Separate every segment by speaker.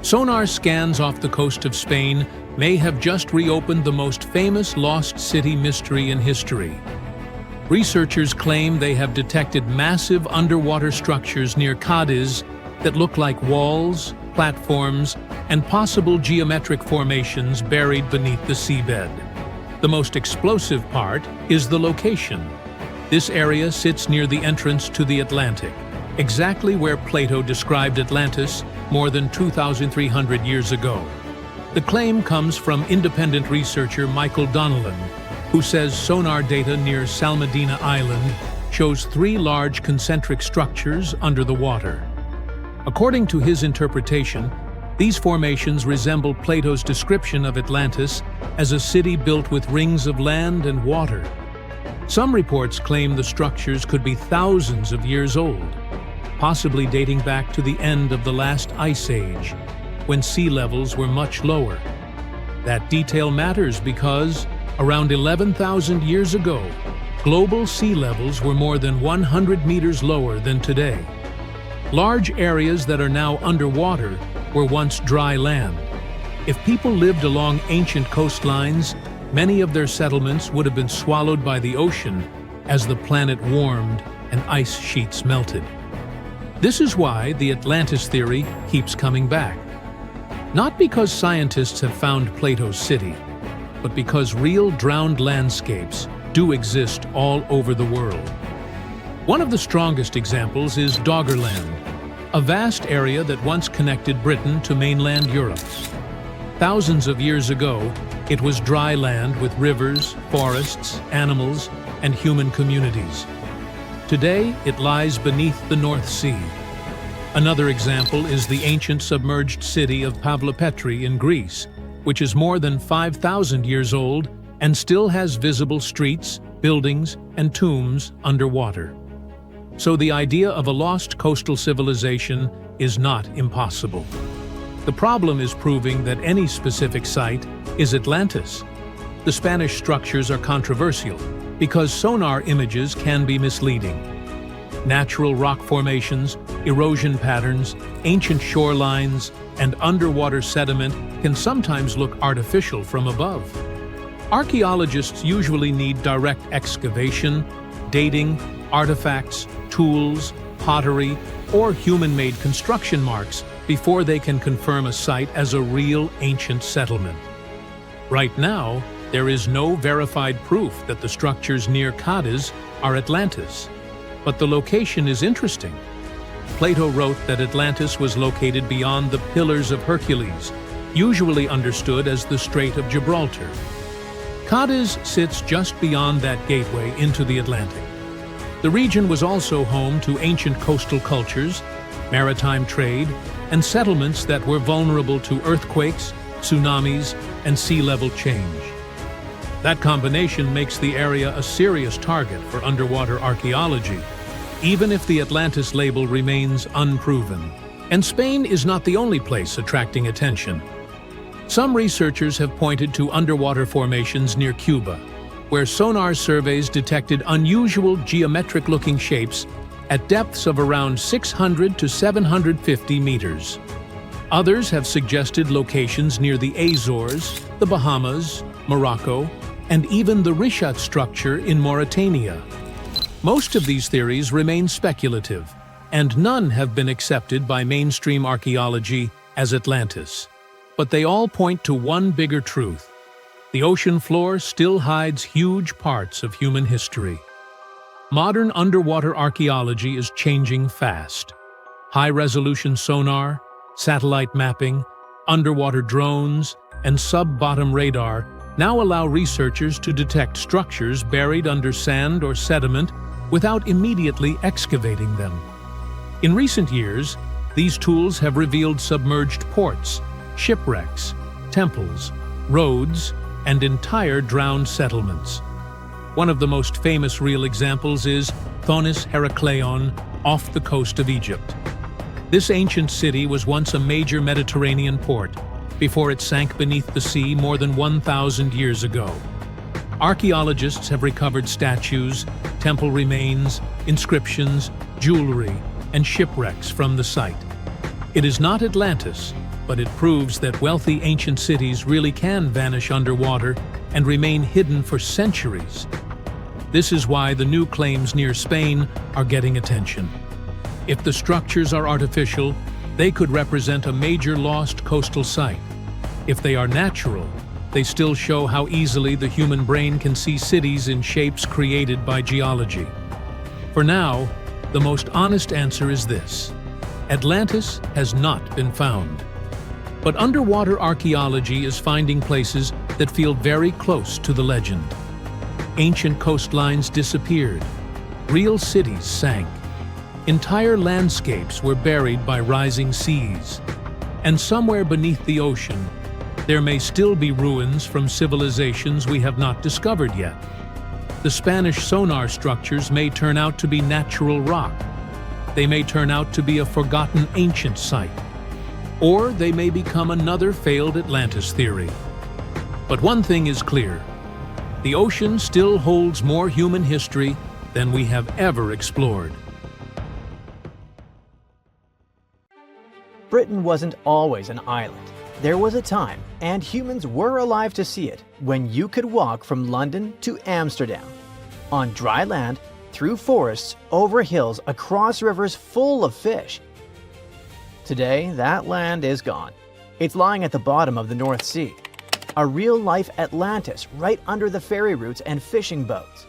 Speaker 1: Sonar scans off the coast of Spain may have just reopened the most famous lost city mystery in history. Researchers claim they have detected massive underwater structures near Cadiz that look like walls, platforms, and possible geometric formations buried beneath the seabed. The most explosive part is the location. This area sits near the entrance to the Atlantic, exactly where Plato described Atlantis more than 2,300 years ago. The claim comes from independent researcher Michael Donnellan, who says sonar data near Salmedina Island shows 3 large concentric structures under the water. According to his interpretation, these formations resemble Plato's description of Atlantis as a city built with rings of land and water. Some reports claim the structures could be thousands of years old, possibly dating back to the end of the last ice age, when sea levels were much lower. That detail matters because, around 11,000 years ago, global sea levels were more than 100 meters lower than today. Large areas that are now underwater were once dry land. If people lived along ancient coastlines, many of their settlements would have been swallowed by the ocean as the planet warmed and ice sheets melted. This is why the Atlantis theory keeps coming back. Not because scientists have found Plato's city, but because real drowned landscapes do exist all over the world. One of the strongest examples is Doggerland, a vast area that once connected Britain to mainland Europe. Thousands of years ago, it was dry land with rivers, forests, animals, and human communities. Today, it lies beneath the North Sea. Another example is the ancient submerged city of Pavlopetri in Greece, which is more than 5,000 years old and still has visible streets, buildings, and tombs underwater. So the idea of a lost coastal civilization is not impossible. The problem is proving that any specific site is Atlantis. The Spanish structures are controversial because sonar images can be misleading. Natural rock formations, erosion patterns, ancient shorelines, and underwater sediment can sometimes look artificial from above. Archaeologists usually need direct excavation, dating, artifacts, tools, pottery, or human-made construction marks before they can confirm a site as a real ancient settlement. Right now, there is no verified proof that the structures near Cadiz are Atlantis, but the location is interesting. Plato wrote that Atlantis was located beyond the Pillars of Hercules, usually understood as the Strait of Gibraltar. Cadiz sits just beyond that gateway into the Atlantic. The region was also home to ancient coastal cultures, maritime trade, and settlements that were vulnerable to earthquakes, tsunamis, and sea level change. That combination makes the area a serious target for underwater archaeology, even if the Atlantis label remains unproven. And Spain is not the only place attracting attention. Some researchers have pointed to underwater formations near Cuba, where sonar surveys detected unusual geometric-looking shapes at depths of around 600 to 750 meters. Others have suggested locations near the Azores, the Bahamas, Morocco, and even the Richat structure in Mauritania. Most of these theories remain speculative, and none have been accepted by mainstream archaeology as Atlantis. But they all point to one bigger truth. The ocean floor still hides huge parts of human history. Modern underwater archaeology is changing fast. High-resolution sonar, satellite mapping, underwater drones, and sub-bottom radar now allow researchers to detect structures buried under sand or sediment without immediately excavating them. In recent years, these tools have revealed submerged ports, shipwrecks, temples, roads, and entire drowned settlements. One of the most famous real examples is Thonis Herakleion off the coast of Egypt. This ancient city was once a major Mediterranean port before it sank beneath the sea more than 1,000 years ago. Archaeologists have recovered statues, temple remains, inscriptions, jewelry, and shipwrecks from the site. It is not Atlantis, but it proves that wealthy ancient cities really can vanish underwater and remain hidden for centuries. This is why the new claims near Spain are getting attention. If the structures are artificial, they could represent a major lost coastal site. If they are natural, they still show how easily the human brain can see cities in shapes created by geology. For now, the most honest answer is this: Atlantis has not been found. But underwater archaeology is finding places that feel very close to the legend. Ancient coastlines disappeared. Real cities sank. Entire landscapes were buried by rising seas. And somewhere beneath the ocean, there may still be ruins from civilizations we have not discovered yet. The Spanish sonar structures may turn out to be natural rock. They may turn out to be a forgotten ancient site. Or they may become another failed Atlantis theory. But one thing is clear: the ocean still holds more human history than we have ever explored.
Speaker 2: Britain wasn't always an island. There was a time, and humans were alive to see it, when you could walk from London to Amsterdam. On dry land, through forests, over hills, across rivers full of fish. Today, that land is gone. It's lying at the bottom of the North Sea. A real-life Atlantis right under the ferry routes and fishing boats.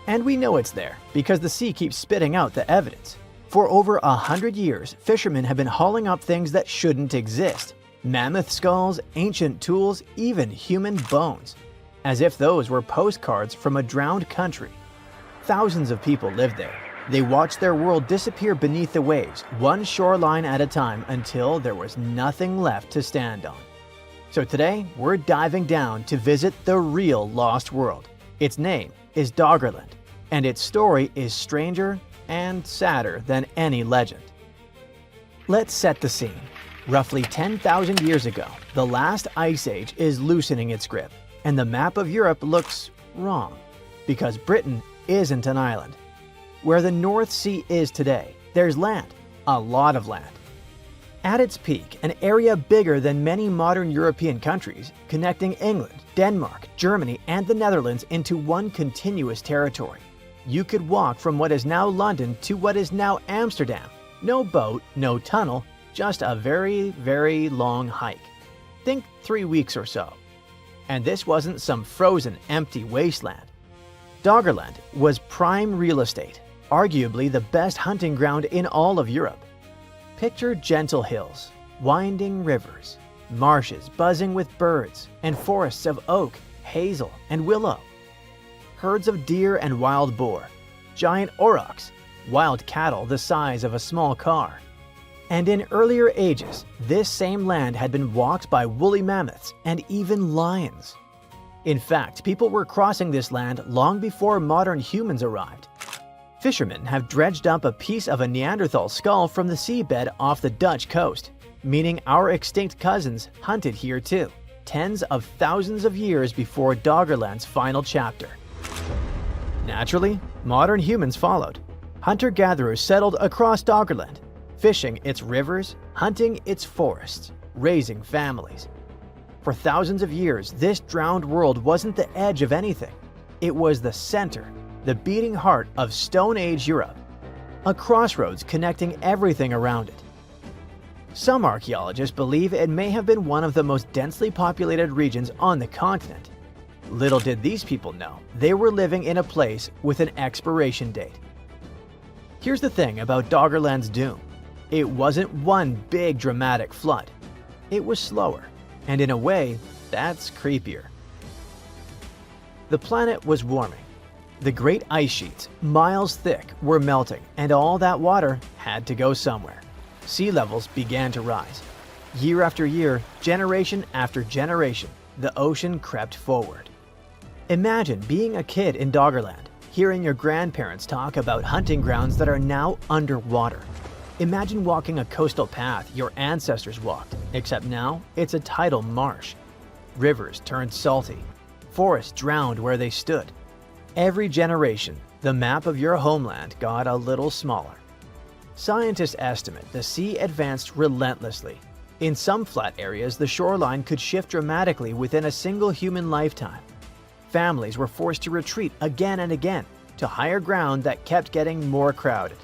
Speaker 2: And we know it's there because the sea keeps spitting out the evidence. For over 100 years, fishermen have been hauling up things that shouldn't exist. Mammoth skulls, ancient tools, even human bones. As if those were postcards from a drowned country. Thousands of people lived there. They watched their world disappear beneath the waves, one shoreline at a time, until there was nothing left to stand on. So today, we're diving down to visit the real lost world. Its name is Doggerland, and its story is stranger and sadder than any legend. Let's set the scene. Roughly 10,000 years ago, the last ice age is loosening its grip, and the map of Europe looks wrong, because Britain isn't an island. Where the North Sea is today, there's land, a lot of land. At its peak, an area bigger than many modern European countries, connecting England, Denmark, Germany, and the Netherlands into one continuous territory. You could walk from what is now London to what is now Amsterdam. No boat, no tunnel, just a very, very long hike. Think 3 weeks or so. And this wasn't some frozen, empty wasteland. Doggerland was prime real estate, arguably the best hunting ground in all of Europe. Picture gentle hills, winding rivers, marshes buzzing with birds, and forests of oak, hazel, and willow. Herds of deer and wild boar, giant aurochs, wild cattle the size of a small car. And in earlier ages, this same land had been walked by woolly mammoths and even lions. In fact, people were crossing this land long before modern humans arrived. Fishermen have dredged up a piece of a Neanderthal skull from the seabed off the Dutch coast, meaning our extinct cousins hunted here too, tens of thousands of years before Doggerland's final chapter. Naturally, modern humans followed. Hunter-gatherers settled across Doggerland, fishing its rivers, hunting its forests, raising families. For thousands of years, this drowned world wasn't the edge of anything. It was the center, the beating heart of Stone Age Europe, a crossroads connecting everything around it. Some archaeologists believe it may have been one of the most densely populated regions on the continent. Little did these people know, they were living in a place with an expiration date. Here's the thing about Doggerland's doom. It wasn't one big dramatic flood. It was slower, and in a way, that's creepier. The planet was warming. The great ice sheets, miles thick, were melting, and all that water had to go somewhere. Sea levels began to rise. Year after year, generation after generation, the ocean crept forward. Imagine being a kid in Doggerland, hearing your grandparents talk about hunting grounds that are now underwater. Imagine walking a coastal path your ancestors walked, except now it's a tidal marsh. Rivers turned salty. Forests drowned where they stood. Every generation, the map of your homeland got a little smaller. Scientists estimate the sea advanced relentlessly. In some flat areas, the shoreline could shift dramatically within a single human lifetime. Families were forced to retreat again and again to higher ground that kept getting more crowded.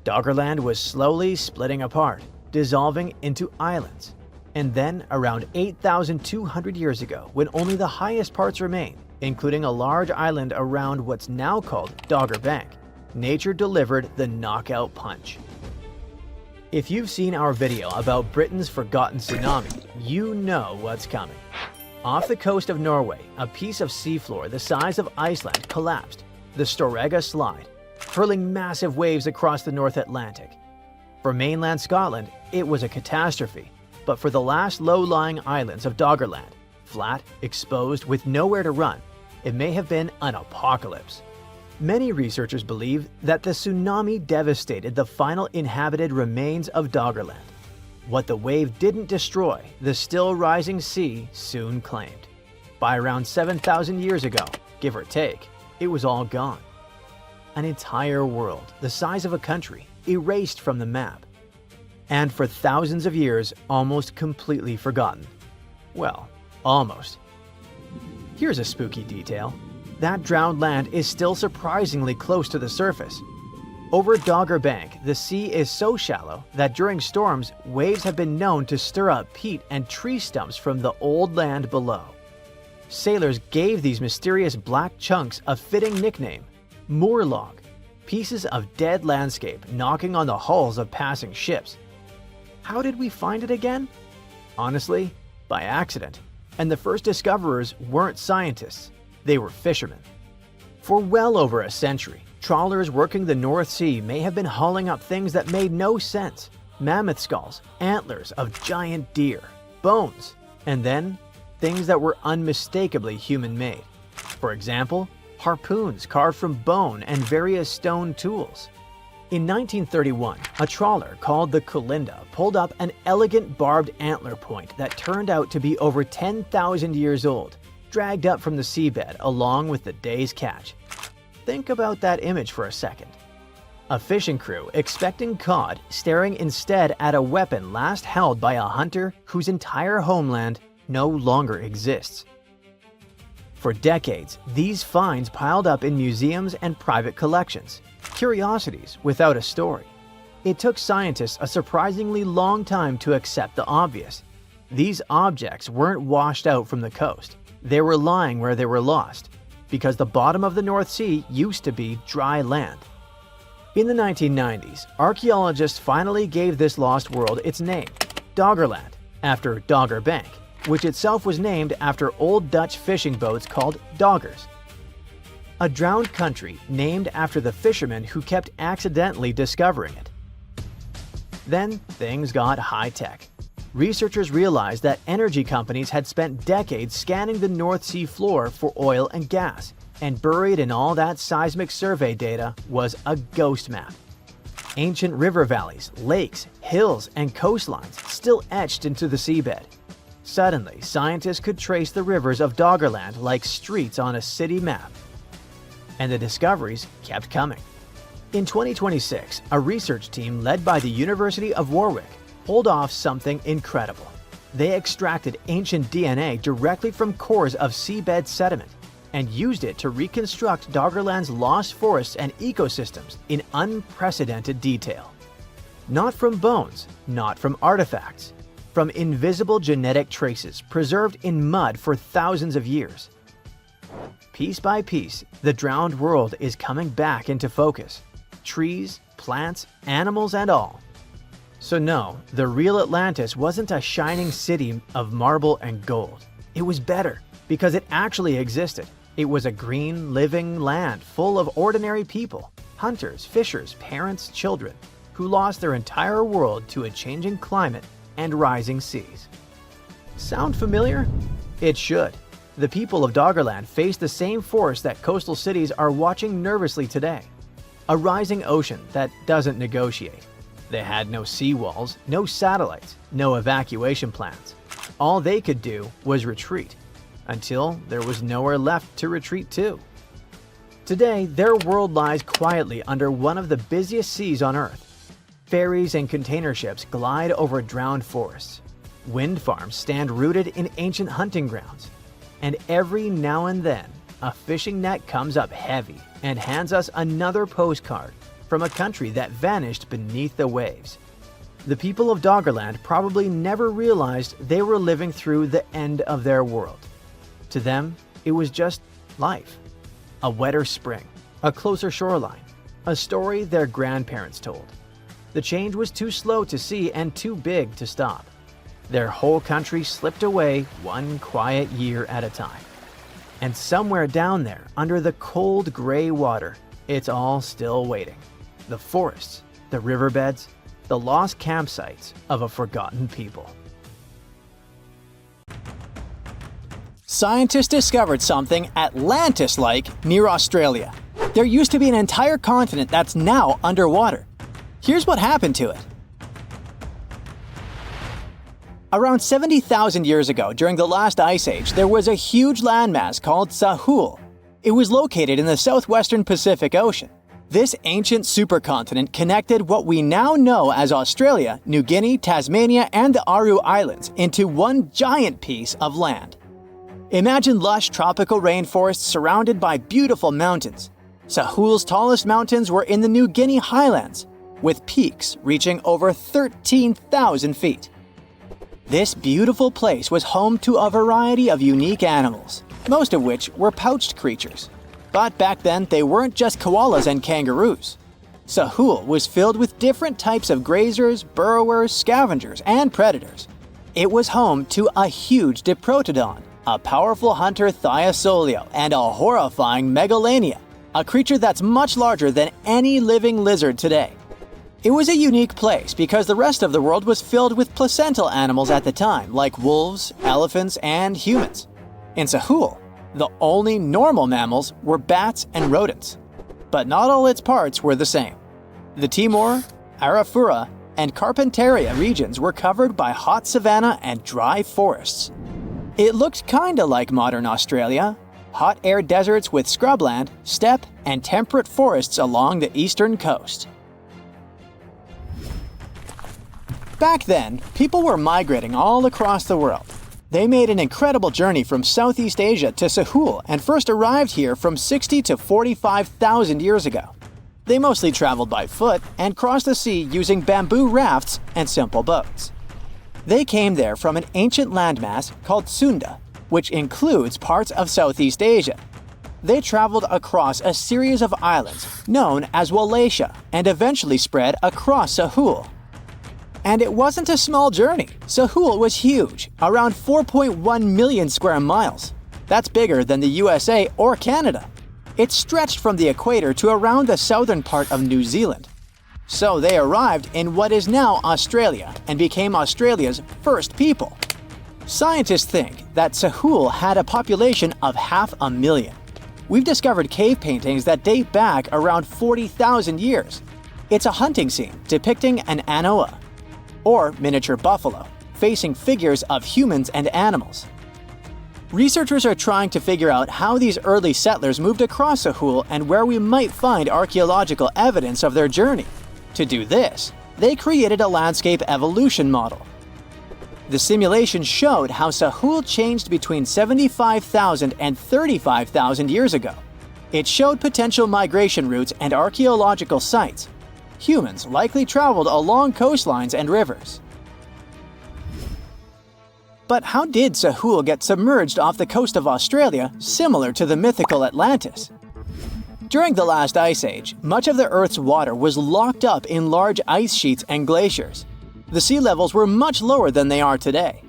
Speaker 2: Doggerland was slowly splitting apart, dissolving into islands. And then, around 8,200 years ago, when only the highest parts remained, including a large island around what's now called Dogger Bank, nature delivered the knockout punch. If you've seen our video about Britain's forgotten tsunami, you know what's coming. Off the coast of Norway, a piece of seafloor the size of Iceland collapsed, the Storegga Slide, hurling massive waves across the North Atlantic. For mainland Scotland, it was a catastrophe, but for the last low-lying islands of Doggerland, flat, exposed, with nowhere to run, it may have been an apocalypse. Many researchers believe that the tsunami devastated the final inhabited remains of Doggerland. What the wave didn't destroy, the still rising sea soon claimed. By around 7,000 years ago, give or take, it was all gone. An entire world, the size of a country, erased from the map. And for thousands of years, almost completely forgotten. Well, almost. Here's a spooky detail. That drowned land is still surprisingly close to the surface. Over Dogger Bank, the sea is so shallow that during storms, waves have been known to stir up peat and tree stumps from the old land below. Sailors gave these mysterious black chunks a fitting nickname, moorlog, pieces of dead landscape knocking on the hulls of passing ships. How did we find it again? Honestly, by accident. And the first discoverers weren't scientists, they were fishermen. For well over a century, trawlers working the North Sea may have been hauling up things that made no sense. Mammoth skulls, antlers of giant deer, bones, and then things that were unmistakably human-made. For example, harpoons carved from bone and various stone tools. In 1931, a trawler called the Kulinda pulled up an elegant barbed antler point that turned out to be over 10,000 years old, dragged up from the seabed along with the day's catch. Think about that image for a second. A fishing crew expecting cod, staring instead at a weapon last held by a hunter whose entire homeland no longer exists. For decades, these finds piled up in museums and private collections, curiosities without a story. It took scientists a surprisingly long time to accept the obvious. These objects weren't washed out from the coast. They were lying where they were lost, because the bottom of the North Sea used to be dry land. In the 1990s, archaeologists finally gave this lost world its name, Doggerland, after Dogger Bank, which itself was named after old Dutch fishing boats called doggers. A drowned country named after the fishermen who kept accidentally discovering it. Then things got high-tech. Researchers realized that energy companies had spent decades scanning the North Sea floor for oil and gas, and buried in all that seismic survey data was a ghost map. Ancient river valleys, lakes, hills, and coastlines still etched into the seabed. Suddenly, scientists could trace the rivers of Doggerland like streets on a city map. And the discoveries kept coming. In 2026, a research team led by the University of Warwick pulled off something incredible. They extracted ancient DNA directly from cores of seabed sediment and used it to reconstruct Doggerland's lost forests and ecosystems in unprecedented detail. Not from bones, not from artifacts, from invisible genetic traces preserved in mud for thousands of years. Piece by piece, the drowned world is coming back into focus. Trees, plants, animals, and all. So no, the real Atlantis wasn't a shining city of marble and gold. It was better, because it actually existed. It was a green, living land full of ordinary people, hunters, fishers, parents, children, who lost their entire world to a changing climate and rising seas. Sound familiar? It should. The people of Doggerland face the same force that coastal cities are watching nervously today. A rising ocean that doesn't negotiate. They had no seawalls, no satellites, no evacuation plans. All they could do was retreat, until there was nowhere left to retreat to. Today, their world lies quietly under one of the busiest seas on Earth. Ferries and container ships glide over drowned forests. Wind farms stand rooted in ancient hunting grounds. And every now and then, a fishing net comes up heavy and hands us another postcard from a country that vanished beneath the waves. The people of Doggerland probably never realized they were living through the end of their world. To them, it was just life. A wetter spring, a closer shoreline, a story their grandparents told. The change was too slow to see and too big to stop. Their whole country slipped away one quiet year at a time. And somewhere down there, under the cold gray water, it's all still waiting. The forests, the riverbeds, the lost campsites of a forgotten people. Scientists discovered something Atlantis-like near Australia. There used to be an entire continent that's now underwater. Here's what happened to it. Around 70,000 years ago, during the last ice age, there was a huge landmass called Sahul. It was located in the southwestern Pacific Ocean. This ancient supercontinent connected what we now know as Australia, New Guinea, Tasmania, and the Aru Islands into one giant piece of land. Imagine lush tropical rainforests surrounded by beautiful mountains. Sahul's tallest mountains were in the New Guinea highlands, with peaks reaching over 13,000 feet. This beautiful place was home to a variety of unique animals, most of which were pouched creatures. But back then, they weren't just koalas and kangaroos. Sahul was filled with different types of grazers, burrowers, scavengers, and predators. It was home to a huge diprotodon, a powerful hunter Thiosolio, and a horrifying Megalania, a creature that's much larger than any living lizard today. It was a unique place because the rest of the world was filled with placental animals at the time, like wolves, elephants, and humans. In Sahul, the only normal mammals were bats and rodents. But not all its parts were the same. The Timor, Arafura, and Carpentaria regions were covered by hot savanna and dry forests. It looked kinda like modern Australia, hot air deserts with scrubland, steppe, and temperate forests along the eastern coast. Back then, people were migrating all across the world. They made an incredible journey from Southeast Asia to Sahul and first arrived here from 60 to 45,000 years ago. They mostly traveled by foot and crossed the sea using bamboo rafts and simple boats. They came there from an ancient landmass called Sunda, which includes parts of Southeast Asia. They traveled across a series of islands known as Wallachia and eventually spread across Sahul. And it wasn't a small journey. Sahul was huge, around 4.1 million square miles. That's bigger than the USA or Canada. It stretched from the equator to around the southern part of New Zealand. So they arrived in what is now Australia and became Australia's first people. Scientists think that Sahul had a population of 500,000. We've discovered cave paintings that date back around 40,000 years. It's a hunting scene depicting an anoa, or miniature buffalo, facing figures of humans and animals. Researchers are trying to figure out how these early settlers moved across Sahul and where we might find archaeological evidence of their journey. To do this, they created a landscape evolution model. The simulation showed how Sahul changed between 75,000 and 35,000 years ago. It showed potential migration routes and archaeological sites. Humans likely traveled along coastlines and rivers. But how did Sahul get submerged off the coast of Australia, similar to the mythical Atlantis? During the last ice age, much of the Earth's water was locked up in large ice sheets and glaciers. The sea levels were much lower than they are today.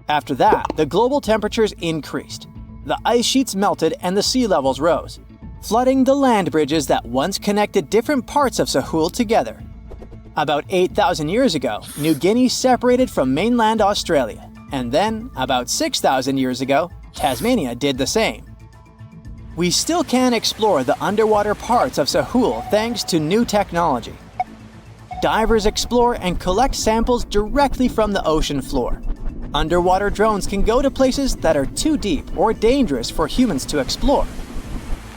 Speaker 2: After that, the global temperatures increased. The ice sheets melted and the sea levels rose, flooding the land bridges that once connected different parts of Sahul together. About 8,000 years ago, New Guinea separated from mainland Australia, and then, about 6,000 years ago, Tasmania did the same. We still can explore the underwater parts of Sahul thanks to new technology. Divers explore and collect samples directly from the ocean floor. Underwater drones can go to places that are too deep or dangerous for humans to explore.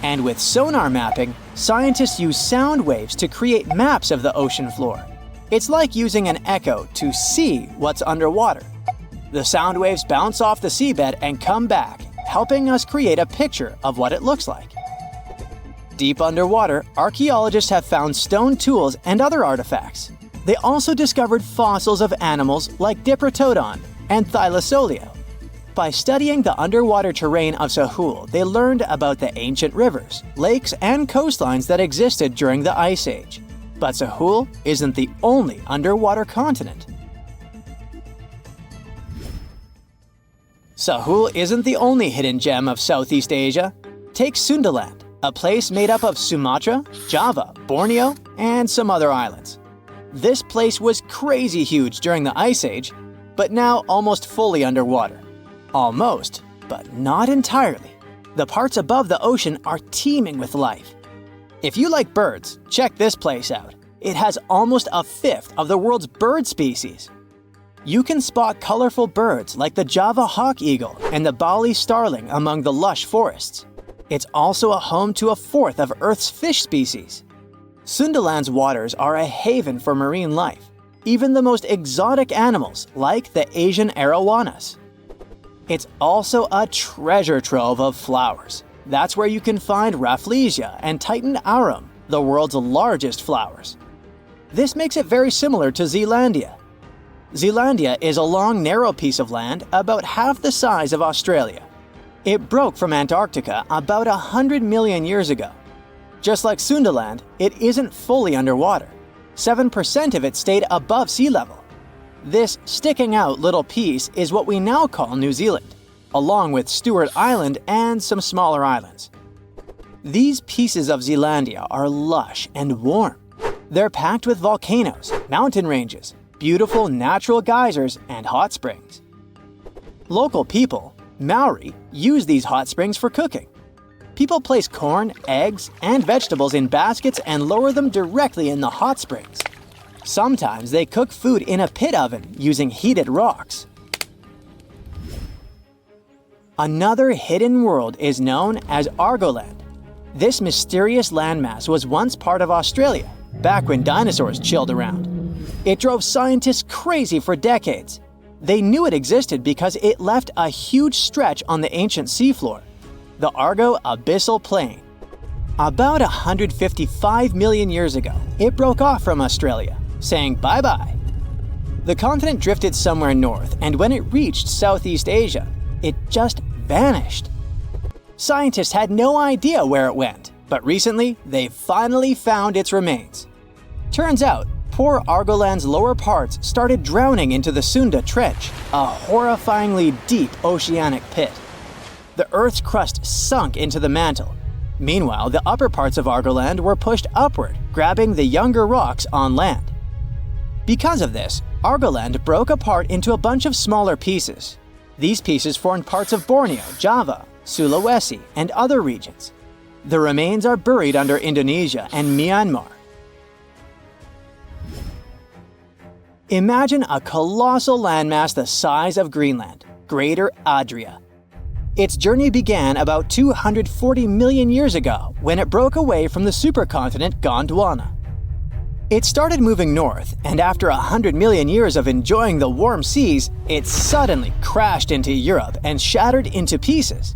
Speaker 2: And with sonar mapping, scientists use sound waves to create maps of the ocean floor. It's like using an echo to see what's underwater. The sound waves bounce off the seabed and come back, helping us create a picture of what it looks like. Deep underwater, archaeologists have found stone tools and other artifacts. They also discovered fossils of animals like Diprotodon and Thylacoleo. By studying the underwater terrain of Sahul, they learned about the ancient rivers, lakes, and coastlines that existed during the Ice Age. But Sahul isn't the only underwater continent. Sahul isn't the only hidden gem of Southeast Asia. Take Sundaland, a place made up of Sumatra, Java, Borneo, and some other islands. This place was crazy huge during the Ice Age, but now almost fully underwater. Almost, but not entirely. The parts above the ocean are teeming with life. If you like birds, check this place out. It has almost a fifth of the world's bird species. You can spot colorful birds like the Java hawk eagle and the Bali starling among the lush forests. It's also a home to a fourth of Earth's fish species. Sundaland's waters are a haven for marine life, even the most exotic animals like the Asian arowanas. It's also a treasure trove of flowers. That's where you can find Rafflesia and Titan arum, the world's largest flowers. This makes it very similar to Zealandia. Zealandia is a long, narrow piece of land about half the size of Australia. It broke from Antarctica about 100 million years ago. Just like Sundaland, it isn't fully underwater. 7% of it stayed above sea level. This sticking out little piece is what we now call New Zealand, along with Stewart Island and some smaller islands. These pieces of Zealandia are lush and warm. They're packed with volcanoes, mountain ranges, beautiful natural geysers, and hot springs. Local people, Maori, use these hot springs for cooking. People place corn, eggs, and vegetables in baskets and lower them directly in the hot springs. Sometimes they cook food in a pit oven using heated rocks. Another hidden world is known as Argoland. This mysterious landmass was once part of Australia, back when dinosaurs chilled around. It drove scientists crazy for decades. They knew it existed because it left a huge stretch on the ancient seafloor, the Argo Abyssal Plain. About 155 million years ago, it broke off from Australia, saying bye-bye. The continent drifted somewhere north, and when it reached Southeast Asia, it just vanished. Scientists had no idea where it went, but recently they finally found its remains. Turns out, poor Argoland's lower parts started drowning into the Sunda Trench, a horrifyingly deep oceanic pit. The Earth's crust sunk into the mantle. Meanwhile, the upper parts of Argoland were pushed upward, grabbing the younger rocks on land. Because of this, Argoland broke apart into a bunch of smaller pieces. These pieces formed parts of Borneo, Java, Sulawesi, and other regions. The remains are buried under Indonesia and Myanmar. Imagine a colossal landmass the size of Greenland, Greater Adria. Its journey began about 240 million years ago when it broke away from the supercontinent Gondwana. It started moving north, and after 100 million years of enjoying the warm seas, it suddenly crashed into Europe and shattered into pieces.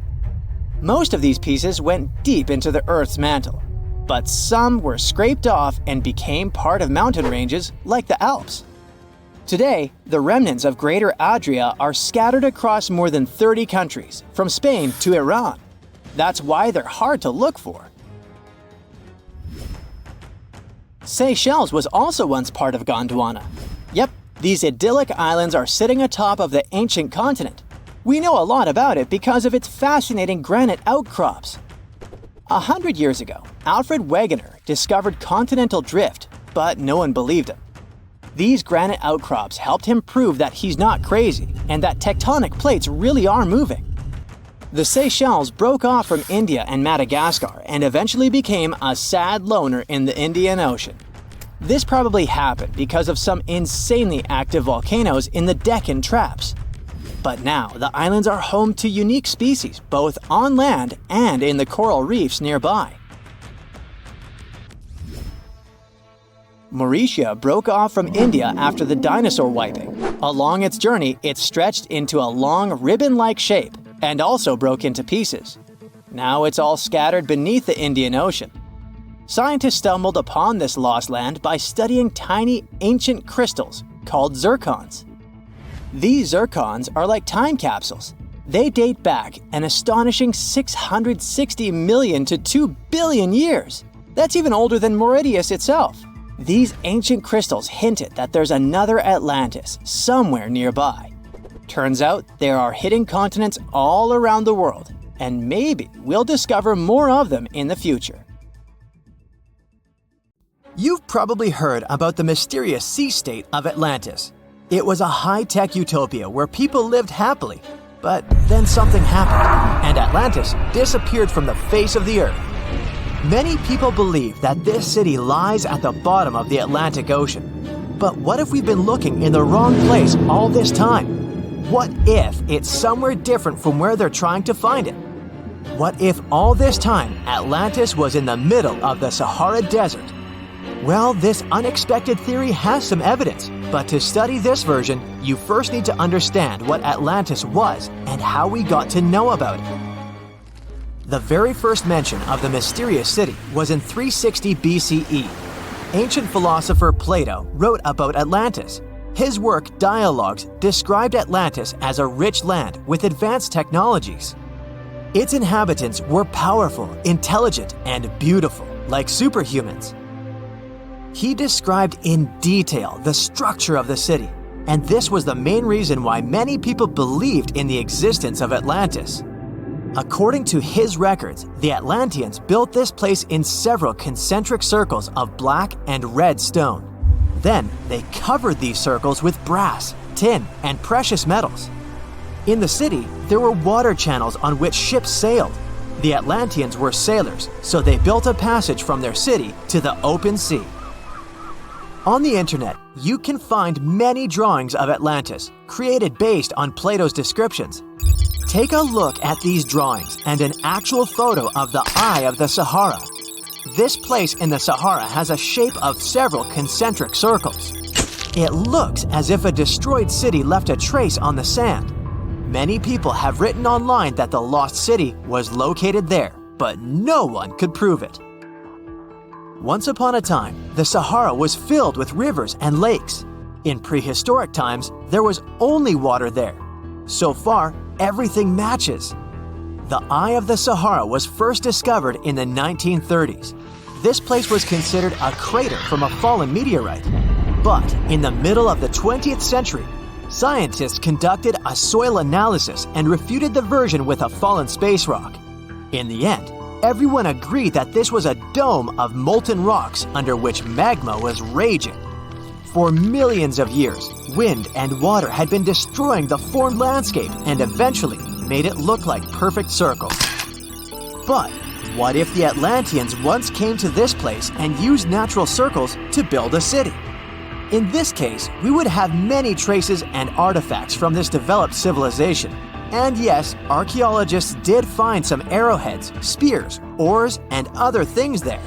Speaker 2: Most of these pieces went deep into the Earth's mantle, but some were scraped off and became part of mountain ranges like the Alps. Today, the remnants of Greater Adria are scattered across more than 30 countries, from Spain to Iran. That's why they're hard to look for. Seychelles was also once part of Gondwana. Yep, these idyllic islands are sitting atop of the ancient continent. We know a lot about it because of its fascinating granite outcrops. 100 years ago, Alfred Wegener discovered continental drift, but no one believed him. These granite outcrops helped him prove that he's not crazy and that tectonic plates really are moving. The Seychelles broke off from India and Madagascar and eventually became a sad loner in the Indian Ocean. This probably happened because of some insanely active volcanoes in the Deccan Traps. But now, the islands are home to unique species both on land and in the coral reefs nearby. Mauritius broke off from India after the dinosaur wiping. Along its journey, it stretched into a long ribbon-like shape and also broke into pieces. Now it's all scattered beneath the Indian Ocean. Scientists stumbled upon this lost land by studying tiny ancient crystals called zircons. These zircons are like time capsules. They date back an astonishing 660 million to 2 billion years. That's even older than Mauritius itself. These ancient crystals hinted that there's another Atlantis somewhere nearby. Turns out there are hidden continents all around the world, and maybe we'll discover more of them in the future. You've probably heard about the mysterious sea state of Atlantis. It was a high-tech utopia where people lived happily, but then something happened, and Atlantis disappeared from the face of the earth. Many people believe that this city lies at the bottom of the Atlantic Ocean. But what if we've been looking in the wrong place all this time? What if it's somewhere different from where they're trying to find it? What if all this time Atlantis was in the middle of the Sahara Desert? Well, this unexpected theory has some evidence, but to study this version, you first need to understand what Atlantis was and how we got to know about it. The very first mention of the mysterious city was in 360 BCE. Ancient philosopher Plato wrote about Atlantis. His work, Dialogues, described Atlantis as a rich land with advanced technologies. Its inhabitants were powerful, intelligent, and beautiful, like superhumans. He described in detail the structure of the city, and this was the main reason why many people believed in the existence of Atlantis. According to his records, the Atlanteans built this place in several concentric circles of black and red stone. Then they covered these circles with brass, tin, and precious metals. In the city, there were water channels on which ships sailed. The Atlanteans were sailors, so they built a passage from their city to the open sea. On the internet, you can find many drawings of Atlantis, created based on Plato's descriptions. Take a look at these drawings and an actual photo of the Eye of the Sahara. This place in the Sahara has a shape of several concentric circles. It looks as if a destroyed city left a trace on the sand. Many people have written online that the lost city was located there, but no one could prove it. Once upon a time, the Sahara was filled with rivers and lakes. In prehistoric times, there was only water there. So far, everything matches. The Eye of the Sahara was first discovered in the 1930s. This place was considered a crater from a fallen meteorite. But in the middle of the 20th century, scientists conducted a soil analysis and refuted the version with a fallen space rock. In the end, everyone agreed that this was a dome of molten rocks under which magma was raging. For millions of years, wind and water had been destroying the formed landscape and eventually made it look like perfect circles. But what if the Atlanteans once came to this place and used natural circles to build a city? In this case, we would have many traces and artifacts from this developed civilization. And yes, archaeologists did find some arrowheads, spears, oars, and other things there.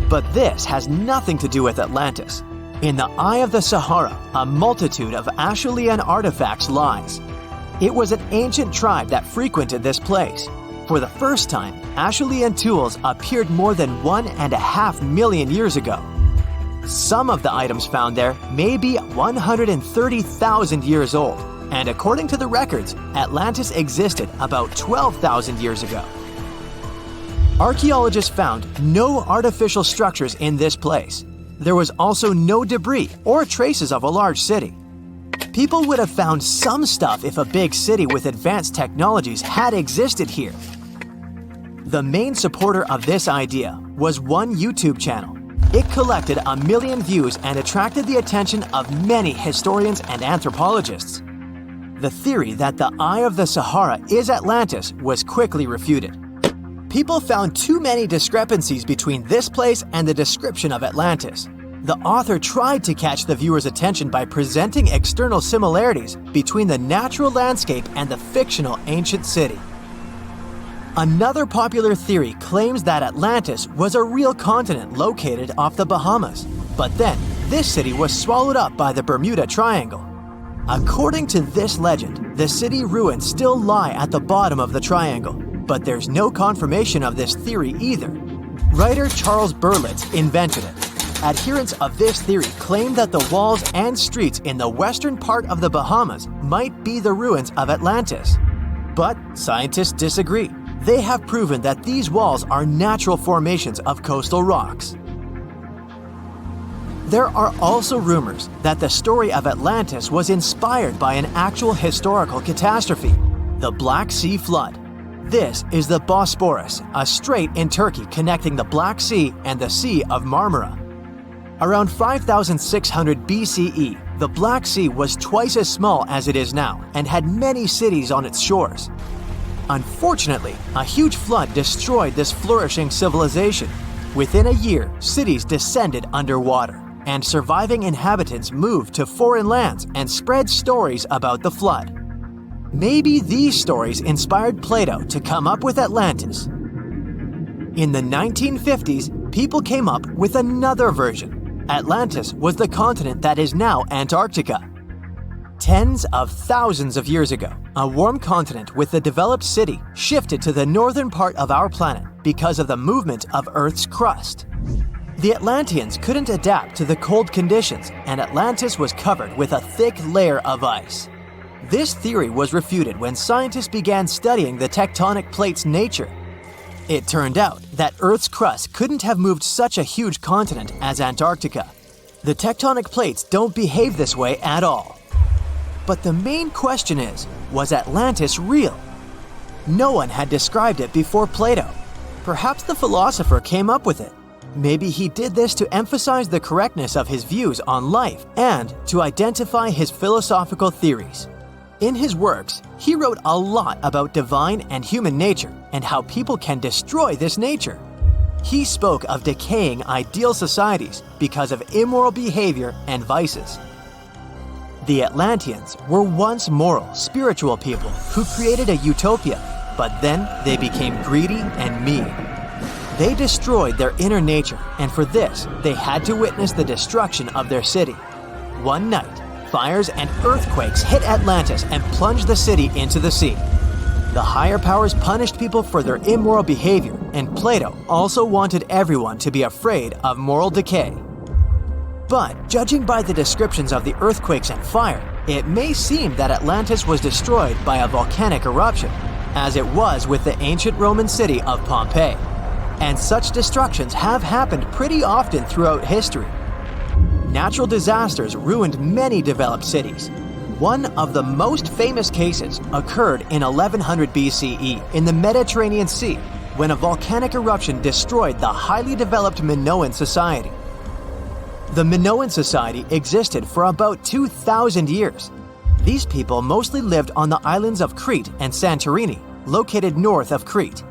Speaker 2: But this has nothing to do with Atlantis. In the Eye of the Sahara, a multitude of Acheulean artifacts lies. It was an ancient tribe that frequented this place. For the first time, Acheulean tools appeared more than 1.5 million years ago. Some of the items found there may be 130,000 years old, and according to the records, Atlantis existed about 12,000 years ago. Archaeologists found no artificial structures in this place. There was also no debris or traces of a large city. People would have found some stuff if a big city with advanced technologies had existed here. The main supporter of this idea was one YouTube channel. It collected 1 million views and attracted the attention of many historians and anthropologists. The theory that the Eye of the Sahara is Atlantis was quickly refuted. People found too many discrepancies between this place and the description of Atlantis. The author tried to catch the viewer's attention by presenting external similarities between the natural landscape and the fictional ancient city. Another popular theory claims that Atlantis was a real continent located off the Bahamas. But then, this city was swallowed up by the Bermuda Triangle. According to this legend, the city ruins still lie at the bottom of the triangle, but there's no confirmation of this theory either. Writer Charles Berlitz invented it. Adherents of this theory claim that the walls and streets in the western part of the Bahamas might be the ruins of Atlantis. But scientists disagree. They have proven that these walls are natural formations of coastal rocks. There are also rumors that the story of Atlantis was inspired by an actual historical catastrophe, the Black Sea Flood. This is the Bosporus, a strait in Turkey connecting the Black Sea and the Sea of Marmara. Around 5600 BCE, the Black Sea was twice as small as it is now and had many cities on its shores. Unfortunately, a huge flood destroyed this flourishing civilization. Within a year, cities descended underwater, and surviving inhabitants moved to foreign lands and spread stories about the flood. Maybe these stories inspired Plato to come up with Atlantis. In the 1950s, people came up with another version. Atlantis was the continent that is now Antarctica. Tens of thousands of years ago, a warm continent with a developed city shifted to the northern part of our planet because of the movement of Earth's crust. The Atlanteans couldn't adapt to the cold conditions, and Atlantis was covered with a thick layer of ice. This theory was refuted when scientists began studying the tectonic plate's nature. It turned out that Earth's crust couldn't have moved such a huge continent as Antarctica. The tectonic plates don't behave this way at all. But the main question is, was Atlantis real? No one had described it before Plato. Perhaps the philosopher came up with it. Maybe he did this to emphasize the correctness of his views on life and to identify his philosophical theories. In his works, he wrote a lot about divine and human nature and how people can destroy this nature. He spoke of decaying ideal societies because of immoral behavior and vices. The Atlanteans were once moral, spiritual people who created a utopia, but then they became greedy and mean. They destroyed their inner nature, and for this, they had to witness the destruction of their city. One night, fires and earthquakes hit Atlantis and plunged the city into the sea. The higher powers punished people for their immoral behavior, and Plato also wanted everyone to be afraid of moral decay. But judging by the descriptions of the earthquakes and fire, it may seem that Atlantis was destroyed by a volcanic eruption, as it was with the ancient Roman city of Pompeii. And such destructions have happened pretty often throughout history. Natural disasters ruined many developed cities. One of the most famous cases occurred in 1100 BCE in the Mediterranean Sea when a volcanic eruption destroyed the highly developed Minoan society. The Minoan society existed for about 2,000 years. These people mostly lived on the islands of Crete and Santorini, located north of Crete.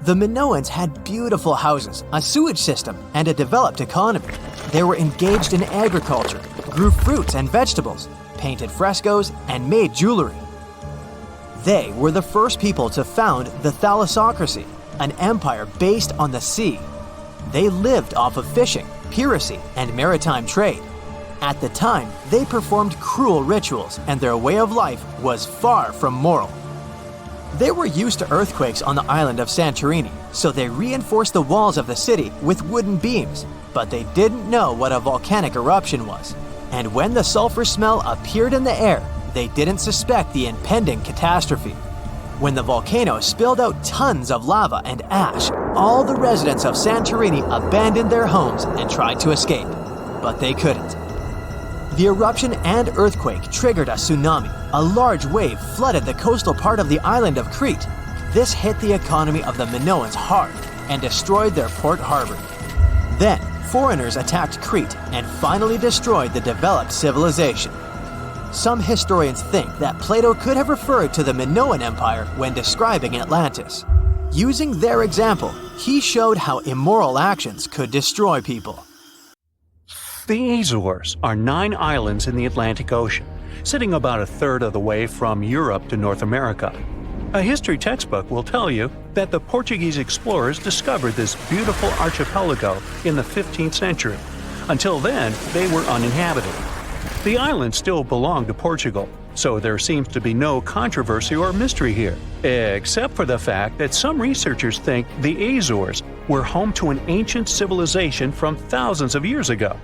Speaker 2: The Minoans had beautiful houses, a sewage system, and a developed economy. They were engaged in agriculture, grew fruits and vegetables, painted frescoes, and made jewelry. They were the first people to found the thalassocracy, an empire based on the sea. They lived off of fishing, piracy, and maritime trade. At the time, they performed cruel rituals, and their way of life was far from moral. They were used to earthquakes on the island of Santorini, so they reinforced the walls of the city with wooden beams, but they didn't know what a volcanic eruption was. And when the sulfur smell appeared in the air, they didn't suspect the impending catastrophe. When the volcano spilled out tons of lava and ash, all the residents of Santorini abandoned their homes and tried to escape, but they couldn't. The eruption and earthquake triggered a tsunami. A large wave flooded the coastal part of the island of Crete. This hit the economy of the Minoans hard and destroyed their port harbor. Then, foreigners attacked Crete and finally destroyed the developed civilization. Some historians think that Plato could have referred to the Minoan Empire when describing Atlantis. Using their example, he showed how immoral actions could destroy people.
Speaker 3: The Azores are 9 islands in the Atlantic Ocean, sitting about a third of the way from Europe to North America. A history textbook will tell you that the Portuguese explorers discovered this beautiful archipelago in the 15th century, Until then, they were uninhabited. The island still belonged to Portugal, so there seems to be no controversy or mystery here, except for the fact that some researchers think the Azores were home to an ancient civilization from thousands of years ago.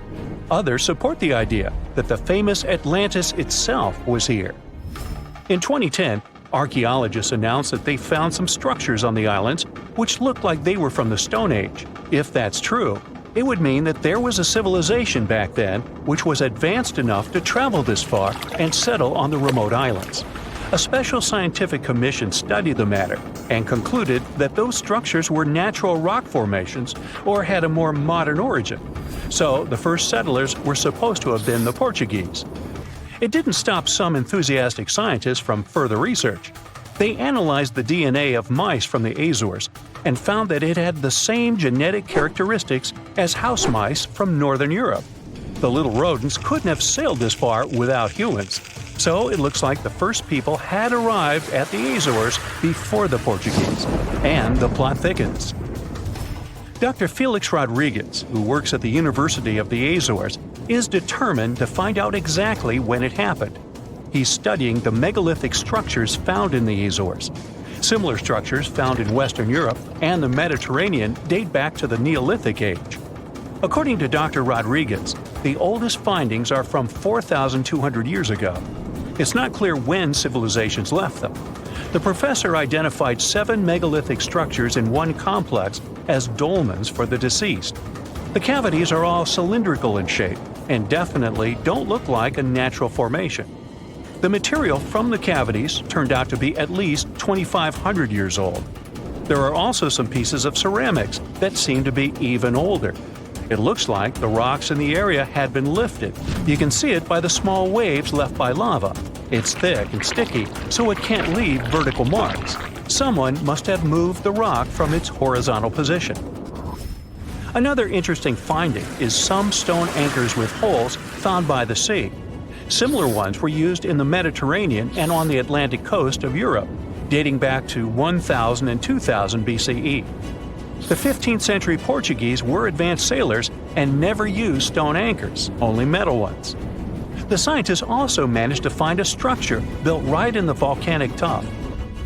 Speaker 3: Others support the idea that the famous Atlantis itself was here. In 2010, archaeologists announced that they found some structures on the islands which looked like they were from the Stone Age. If that's true, it would mean that there was a civilization back then which was advanced enough to travel this far and settle on the remote islands. A special scientific commission studied the matter and concluded that those structures were natural rock formations or had a more modern origin. So the first settlers were supposed to have been the Portuguese. It didn't stop some enthusiastic scientists from further research. They analyzed the DNA of mice from the Azores and found that it had the same genetic characteristics as house mice from Northern Europe. The little rodents couldn't have sailed this far without humans, so it looks like the first people had arrived at the Azores before the Portuguese, and the plot thickens. Dr. Felix Rodriguez, who works at the University of the Azores, is determined to find out exactly when it happened. He's studying the megalithic structures found in the Azores. Similar structures found in Western Europe and the Mediterranean date back to the Neolithic age. According to Dr. Rodriguez, the oldest findings are from 4,200 years ago. It's not clear when civilizations left them. The professor identified 7 megalithic structures in one complex as dolmens for the deceased. The cavities are all cylindrical in shape and definitely don't look like a natural formation. The material from the cavities turned out to be at least 2,500 years old. There are also some pieces of ceramics that seem to be even older. It looks like the rocks in the area had been lifted. You can see it by the small waves left by lava. It's thick and sticky, so it can't leave vertical marks. Someone must have moved the rock from its horizontal position. Another interesting finding is some stone anchors with holes found by the sea. Similar ones were used in the Mediterranean and on the Atlantic coast of Europe, dating back to 1000 and 2000 BCE. The 15th century Portuguese were advanced sailors and never used stone anchors, only metal ones. The scientists also managed to find a structure built right in the volcanic top.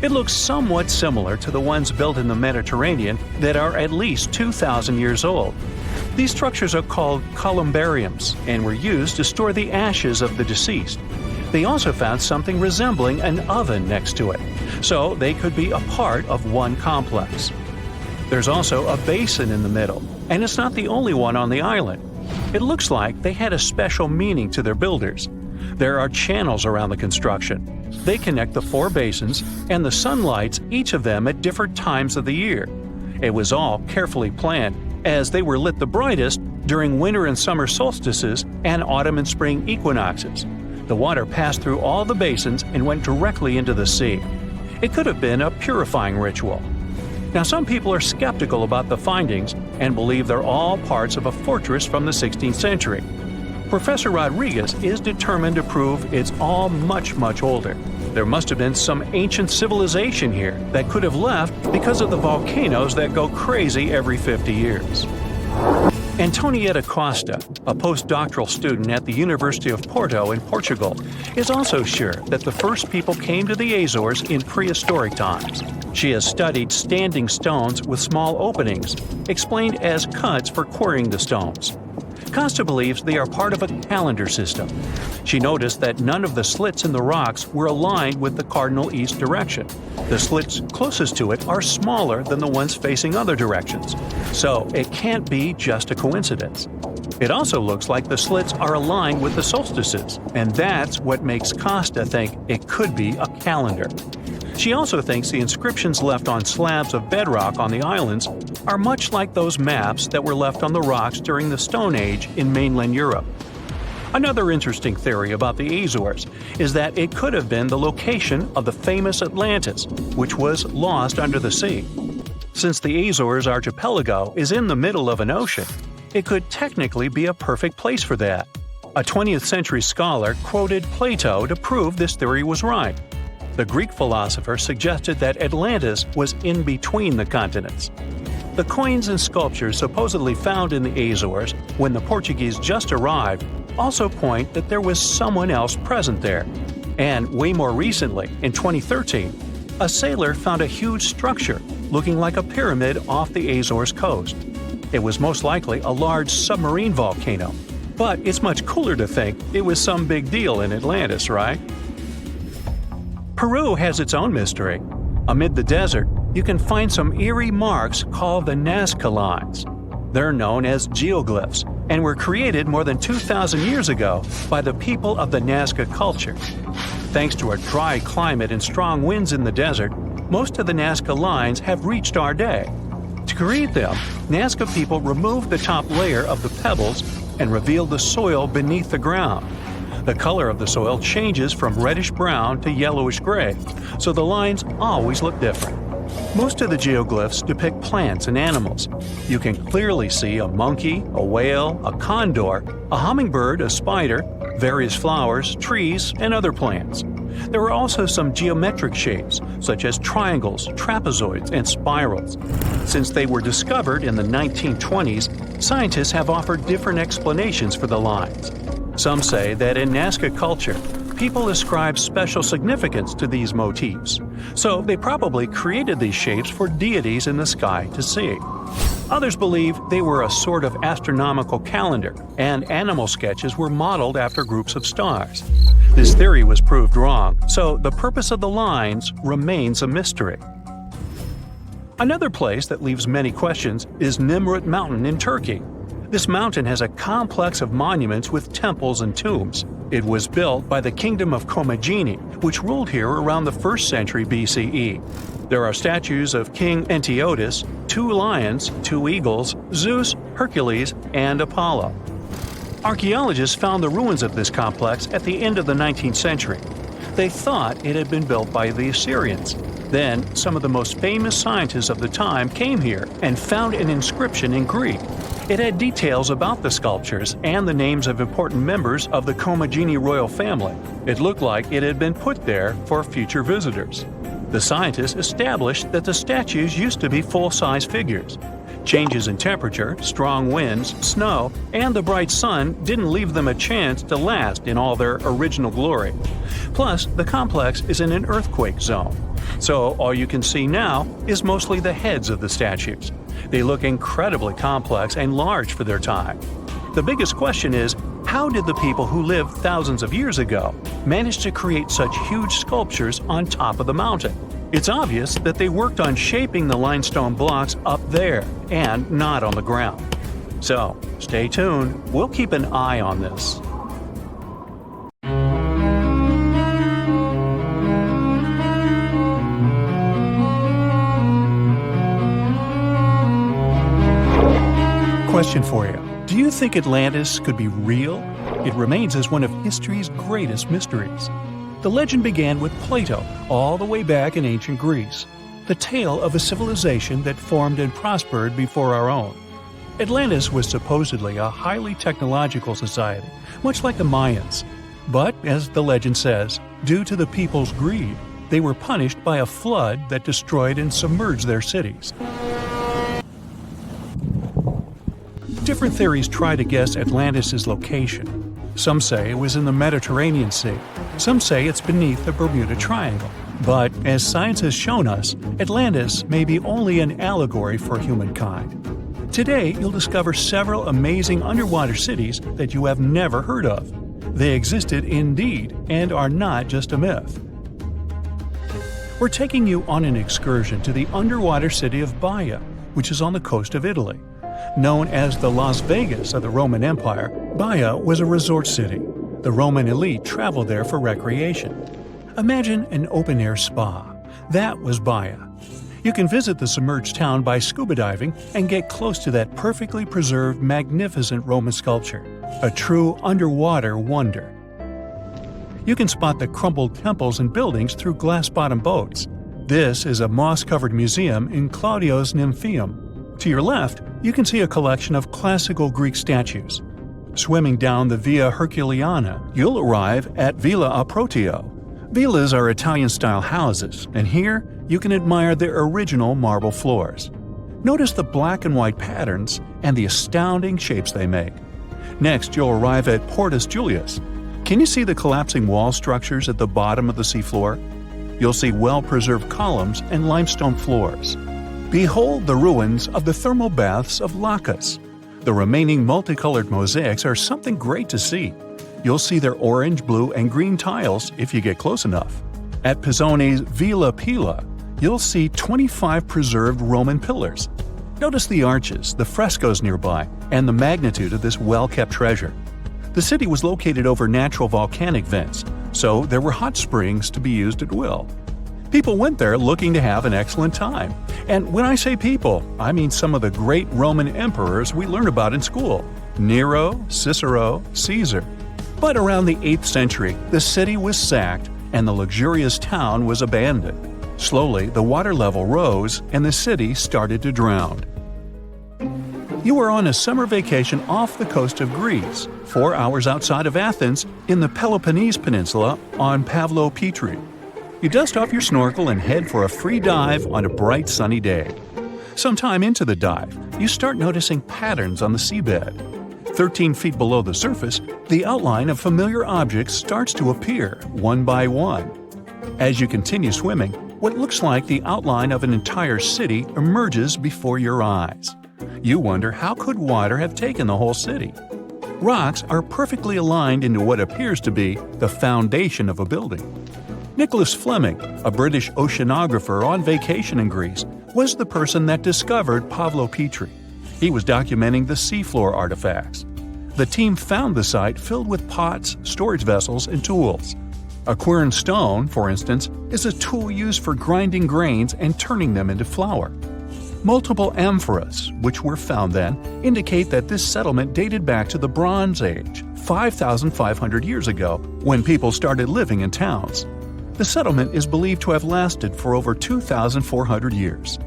Speaker 3: It looks somewhat similar to the ones built in the Mediterranean that are at least 2,000 years old. These structures are called columbariums and were used to store the ashes of the deceased. They also found something resembling an oven next to it, so they could be a part of one complex. There's also a basin in the middle, and it's not the only one on the island. It looks like they had a special meaning to their builders. There are channels around the construction. They connect the 4 basins, and the sun lights each of them at different times of the year. It was all carefully planned, as they were lit the brightest during winter and summer solstices and autumn and spring equinoxes. The water passed through all the basins and went directly into the sea. It could have been a purifying ritual. Now, some people are skeptical about the findings and believe they're all parts of a fortress from the 16th century. Professor Rodriguez is determined to prove it's all much, much older. There must have been some ancient civilization here that could have left because of the volcanoes that go crazy every 50 years. Antonietta Costa, a postdoctoral student at the University of Porto in Portugal, is also sure that the first people came to the Azores in prehistoric times. She has studied standing stones with small openings, explained as cuts for quarrying the stones. Costa believes they are part of a calendar system. She noticed that none of the slits in the rocks were aligned with the cardinal east direction. The slits closest to it are smaller than the ones facing other directions, so it can't be just a coincidence. It also looks like the slits are aligned with the solstices, and that's what makes Costa think it could be a calendar. She also thinks the inscriptions left on slabs of bedrock on the islands are much like those maps that were left on the rocks during the Stone Age in mainland Europe. Another interesting theory about the Azores is that it could have been the location of the famous Atlantis, which was lost under the sea. Since the Azores archipelago is in the middle of an ocean, it could technically be a perfect place for that. A 20th century scholar quoted Plato to prove this theory was right. The Greek philosopher suggested that Atlantis was in between the continents. The coins and sculptures supposedly found in the Azores when the Portuguese just arrived also point that there was someone else present there. And way more recently, in 2013, a sailor found a huge structure looking like a pyramid off the Azores coast. It was most likely a large submarine volcano, but it's much cooler to think it was some big deal in Atlantis, right? Peru has its own mystery. Amid the desert, you can find some eerie marks called the Nazca lines. They're known as geoglyphs and were created more than 2,000 years ago by the people of the Nazca culture. Thanks to a dry climate and strong winds in the desert, most of the Nazca lines have reached our day. To create them, Nazca people removed the top layer of the pebbles and revealed the soil beneath the ground. The color of the soil changes from reddish-brown to yellowish-gray, so the lines always look different. Most of the geoglyphs depict plants and animals. You can clearly see a monkey, a whale, a condor, a hummingbird, a spider, various flowers, trees, and other plants. There are also some geometric shapes, such as triangles, trapezoids, and spirals. Since they were discovered in the 1920s, scientists have offered different explanations for the lines. Some say that in Nazca culture, people ascribe special significance to these motifs, so they probably created these shapes for deities in the sky to see. Others believe they were a sort of astronomical calendar, and animal sketches were modeled after groups of stars. This theory was proved wrong, so the purpose of the lines remains a mystery. Another place that leaves many questions is Nimrut Mountain in Turkey. This mountain has a complex of monuments with temples and tombs. It was built by the Kingdom of Commagene, which ruled here around the 1st century BCE. There are statues of King Antiochus, 2 lions, 2 eagles, Zeus, Hercules, and Apollo. Archaeologists found the ruins of this complex at the end of the 19th century. They thought it had been built by the Assyrians. Then, some of the most famous scientists of the time came here and found an inscription in Greek. It had details about the sculptures and the names of important members of the Commagene royal family. It looked like it had been put there for future visitors. The scientists established that the statues used to be full-size figures. Changes in temperature, strong winds, snow, and the bright sun didn't leave them a chance to last in all their original glory. Plus, the complex is in an earthquake zone, so all you can see now is mostly the heads of the statues. They look incredibly complex and large for their time. The biggest question is, how did the people who lived thousands of years ago manage to create such huge sculptures on top of the mountain? It's obvious that they worked on shaping the limestone blocks up there and not on the ground. So, stay tuned. We'll keep an eye on this. Question for you. Do you think Atlantis could be real? It remains as one of history's greatest mysteries. The legend began with Plato, all the way back in ancient Greece. The tale of a civilization that formed and prospered before our own. Atlantis was supposedly a highly technological society, much like the Mayans. But, as the legend says, due to the people's greed, they were punished by a flood that destroyed and submerged their cities. Different theories try to guess Atlantis' location. Some say it was in the Mediterranean Sea. Some say it's beneath the Bermuda Triangle. But, as science has shown us, Atlantis may be only an allegory for humankind. Today, you'll discover several amazing underwater cities that you have never heard of. They existed indeed and are not just a myth. We're taking you on an excursion to the underwater city of Baia, which is on the coast of Italy. Known as the Las Vegas of the Roman Empire, Baia was a resort city. The Roman elite traveled there for recreation. Imagine an open-air spa. That was Baia. You can visit the submerged town by scuba diving and get close to that perfectly preserved, magnificent Roman sculpture, a true underwater wonder. You can spot the crumbled temples and buildings through glass-bottom boats. This is a moss-covered museum in Claudio's Nymphaeum. To your left, you can see a collection of classical Greek statues. Swimming down the Via Herculeana, you'll arrive at Villa Aprotio. Villas are Italian-style houses, and here you can admire their original marble floors. Notice the black and white patterns and the astounding shapes they make. Next, you'll arrive at Portus Julius. Can you see the collapsing wall structures at the bottom of the seafloor? You'll see well-preserved columns and limestone floors. Behold the ruins of the thermal baths of Lacus. The remaining multicolored mosaics are something great to see. You'll see their orange, blue, and green tiles if you get close enough. At Pisoni's Villa Pila, you'll see 25 preserved Roman pillars. Notice the arches, the frescoes nearby, and the magnitude of this well-kept treasure. The city was located over natural volcanic vents, so there were hot springs to be used at will. People went there looking to have an excellent time. And when I say people, I mean some of the great Roman emperors we learn about in school: Nero, Cicero, Caesar. But around the 8th century, the city was sacked and the luxurious town was abandoned. Slowly, the water level rose and the city started to drown. You are on a summer vacation off the coast of Greece, 4 hours outside of Athens, in the Peloponnese Peninsula on Pavlo Petri. You dust off your snorkel and head for a free dive on a bright sunny day. Sometime into the dive, you start noticing patterns on the seabed. 13 feet below the surface, the outline of familiar objects starts to appear, one by one. As you continue swimming, what looks like the outline of an entire city emerges before your eyes. You wonder, how could water have taken the whole city? Rocks are perfectly aligned into what appears to be the foundation of a building. Nicholas Fleming, a British oceanographer on vacation in Greece, was the person that discovered Pavlo Petri. He was documenting the seafloor artifacts. The team found the site filled with pots, storage vessels, and tools. A quern stone, for instance, is a tool used for grinding grains and turning them into flour. Multiple amphoras, which were found then, indicate that this settlement dated back to the Bronze Age, 5,500 years ago, when people started living in towns. The settlement is believed to have lasted for over 2,400 years.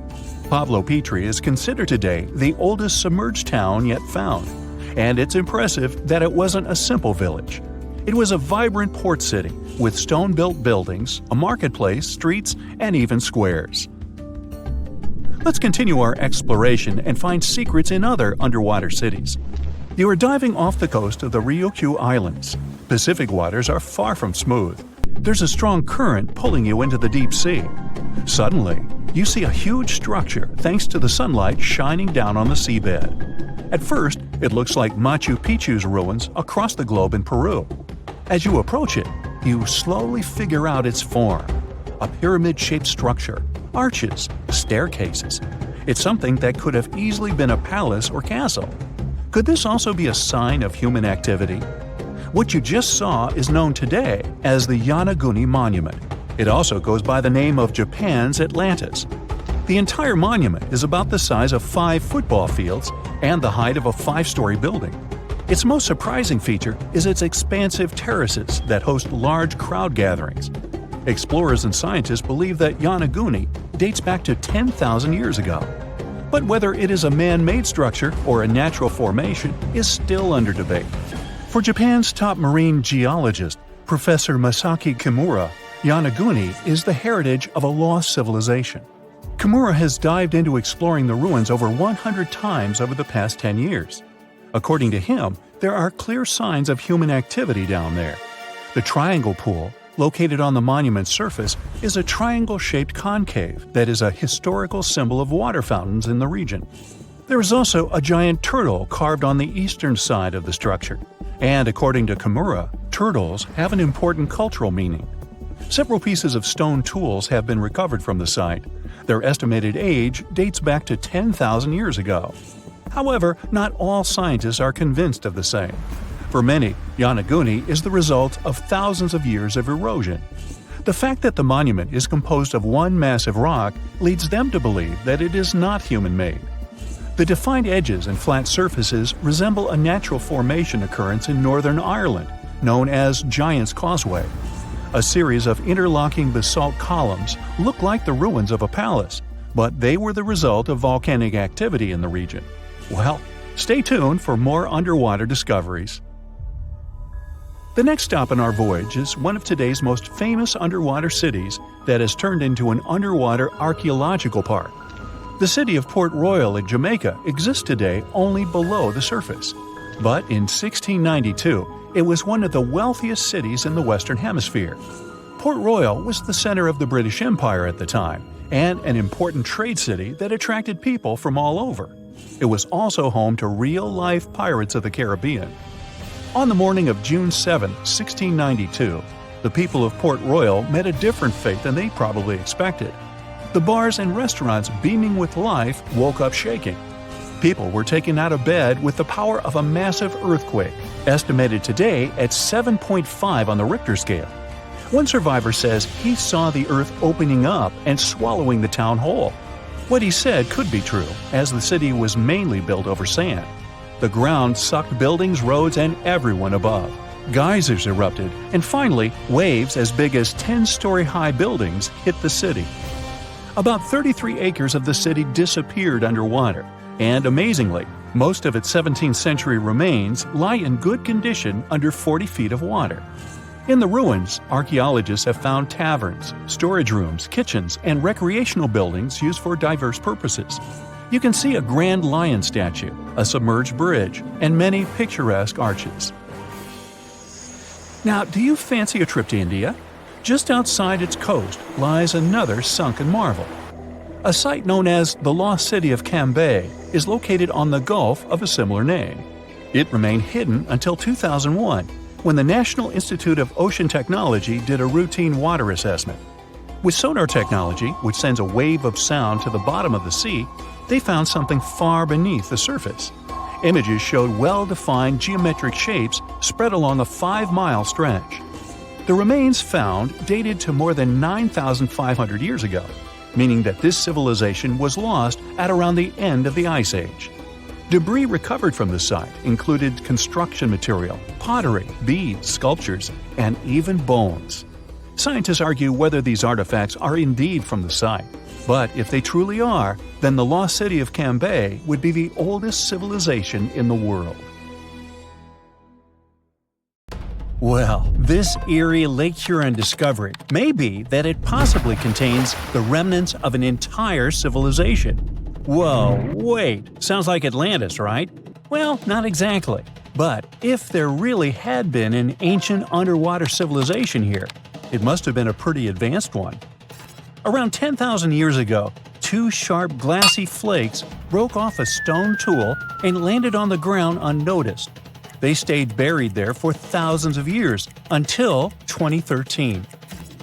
Speaker 3: Pavlo Petri is considered today the oldest submerged town yet found, and it's impressive that it wasn't a simple village. It was a vibrant port city with stone-built buildings, a marketplace, streets, and even squares. Let's continue our exploration and find secrets in other underwater cities. You are diving off the coast of the Ryukyu Islands. Pacific waters are far from smooth. There's a strong current pulling you into the deep sea. Suddenly, you see a huge structure thanks to the sunlight shining down on the seabed. At first, it looks like Machu Picchu's ruins across the globe in Peru. As you approach it, you slowly figure out its form. A pyramid-shaped structure, arches, staircases. It's something that could have easily been a palace or castle. Could this also be a sign of human activity? What you just saw is known today as the Yonaguni Monument. It also goes by the name of Japan's Atlantis. The entire monument is about the size of 5 football fields and the height of a 5-story building. Its most surprising feature is its expansive terraces that host large crowd gatherings. Explorers and scientists believe that Yonaguni dates back to 10,000 years ago. But whether it is a man-made structure or a natural formation is still under debate. For Japan's top marine geologist, Professor Masaki Kimura, Yonaguni is the heritage of a lost civilization. Kimura has dived into exploring the ruins over 100 times over the past 10 years. According to him, there are clear signs of human activity down there. The Triangle Pool, located on the monument's surface, is a triangle-shaped concave that is a historical symbol of water fountains in the region. There is also a giant turtle carved on the eastern side of the structure. And according to Kimura, turtles have an important cultural meaning. Several pieces of stone tools have been recovered from the site. Their estimated age dates back to 10,000 years ago. However, not all scientists are convinced of the same. For many, Yonaguni is the result of thousands of years of erosion. The fact that the monument is composed of one massive rock leads them to believe that it is not human-made. The defined edges and flat surfaces resemble a natural formation occurrence in Northern Ireland, known as Giant's Causeway. A series of interlocking basalt columns look like the ruins of a palace, but they were the result of volcanic activity in the region. Well, stay tuned for more underwater discoveries. The next stop on our voyage is one of today's most famous underwater cities that has turned into an underwater archaeological park. The city of Port Royal in Jamaica exists today only below the surface. But in 1692, it was one of the wealthiest cities in the Western Hemisphere. Port Royal was the center of the British Empire at the time, and an important trade city that attracted people from all over. It was also home to real-life pirates of the Caribbean. On the morning of June 7, 1692, the people of Port Royal met a different fate than they probably expected. The bars and restaurants beaming with life woke up shaking. People were taken out of bed with the power of a massive earthquake, estimated today at 7.5 on the Richter scale. One survivor says he saw the earth opening up and swallowing the town whole. What he said could be true, as the city was mainly built over sand. The ground sucked buildings, roads, and everyone above. Geysers erupted, and finally, waves as big as 10-story-high buildings hit the city. About 33 acres of the city disappeared underwater, and amazingly, most of its 17th century remains lie in good condition under 40 feet of water. In the ruins, archaeologists have found taverns, storage rooms, kitchens, and recreational buildings used for diverse purposes. You can see a grand lion statue, a submerged bridge, and many picturesque arches. Now, do you fancy a trip to India? Just outside its coast lies another sunken marvel. A site known as the Lost City of Cambay is located on the Gulf of a similar name. It remained hidden until 2001, when the National Institute of Ocean Technology did a routine water assessment. With sonar technology, which sends a wave of sound to the bottom of the sea, they found something far beneath the surface. Images showed well-defined geometric shapes spread along a 5-mile stretch. The remains found dated to more than 9,500 years ago, meaning that this civilization was lost at around the end of the Ice Age. Debris recovered from the site included construction material, pottery, beads, sculptures, and even bones. Scientists argue whether these artifacts are indeed from the site, but if they truly are, then the Lost City of Cambay would be the oldest civilization in the world. Well, this eerie Lake Huron discovery may be that it possibly contains the remnants of an entire civilization. Whoa, wait, sounds like Atlantis, right? Well, not exactly. But if there really had been an ancient underwater civilization here, it must have been a pretty advanced one. Around 10,000 years ago, 2 sharp glassy flakes broke off a stone tool and landed on the ground unnoticed. They stayed buried there for thousands of years, until 2013.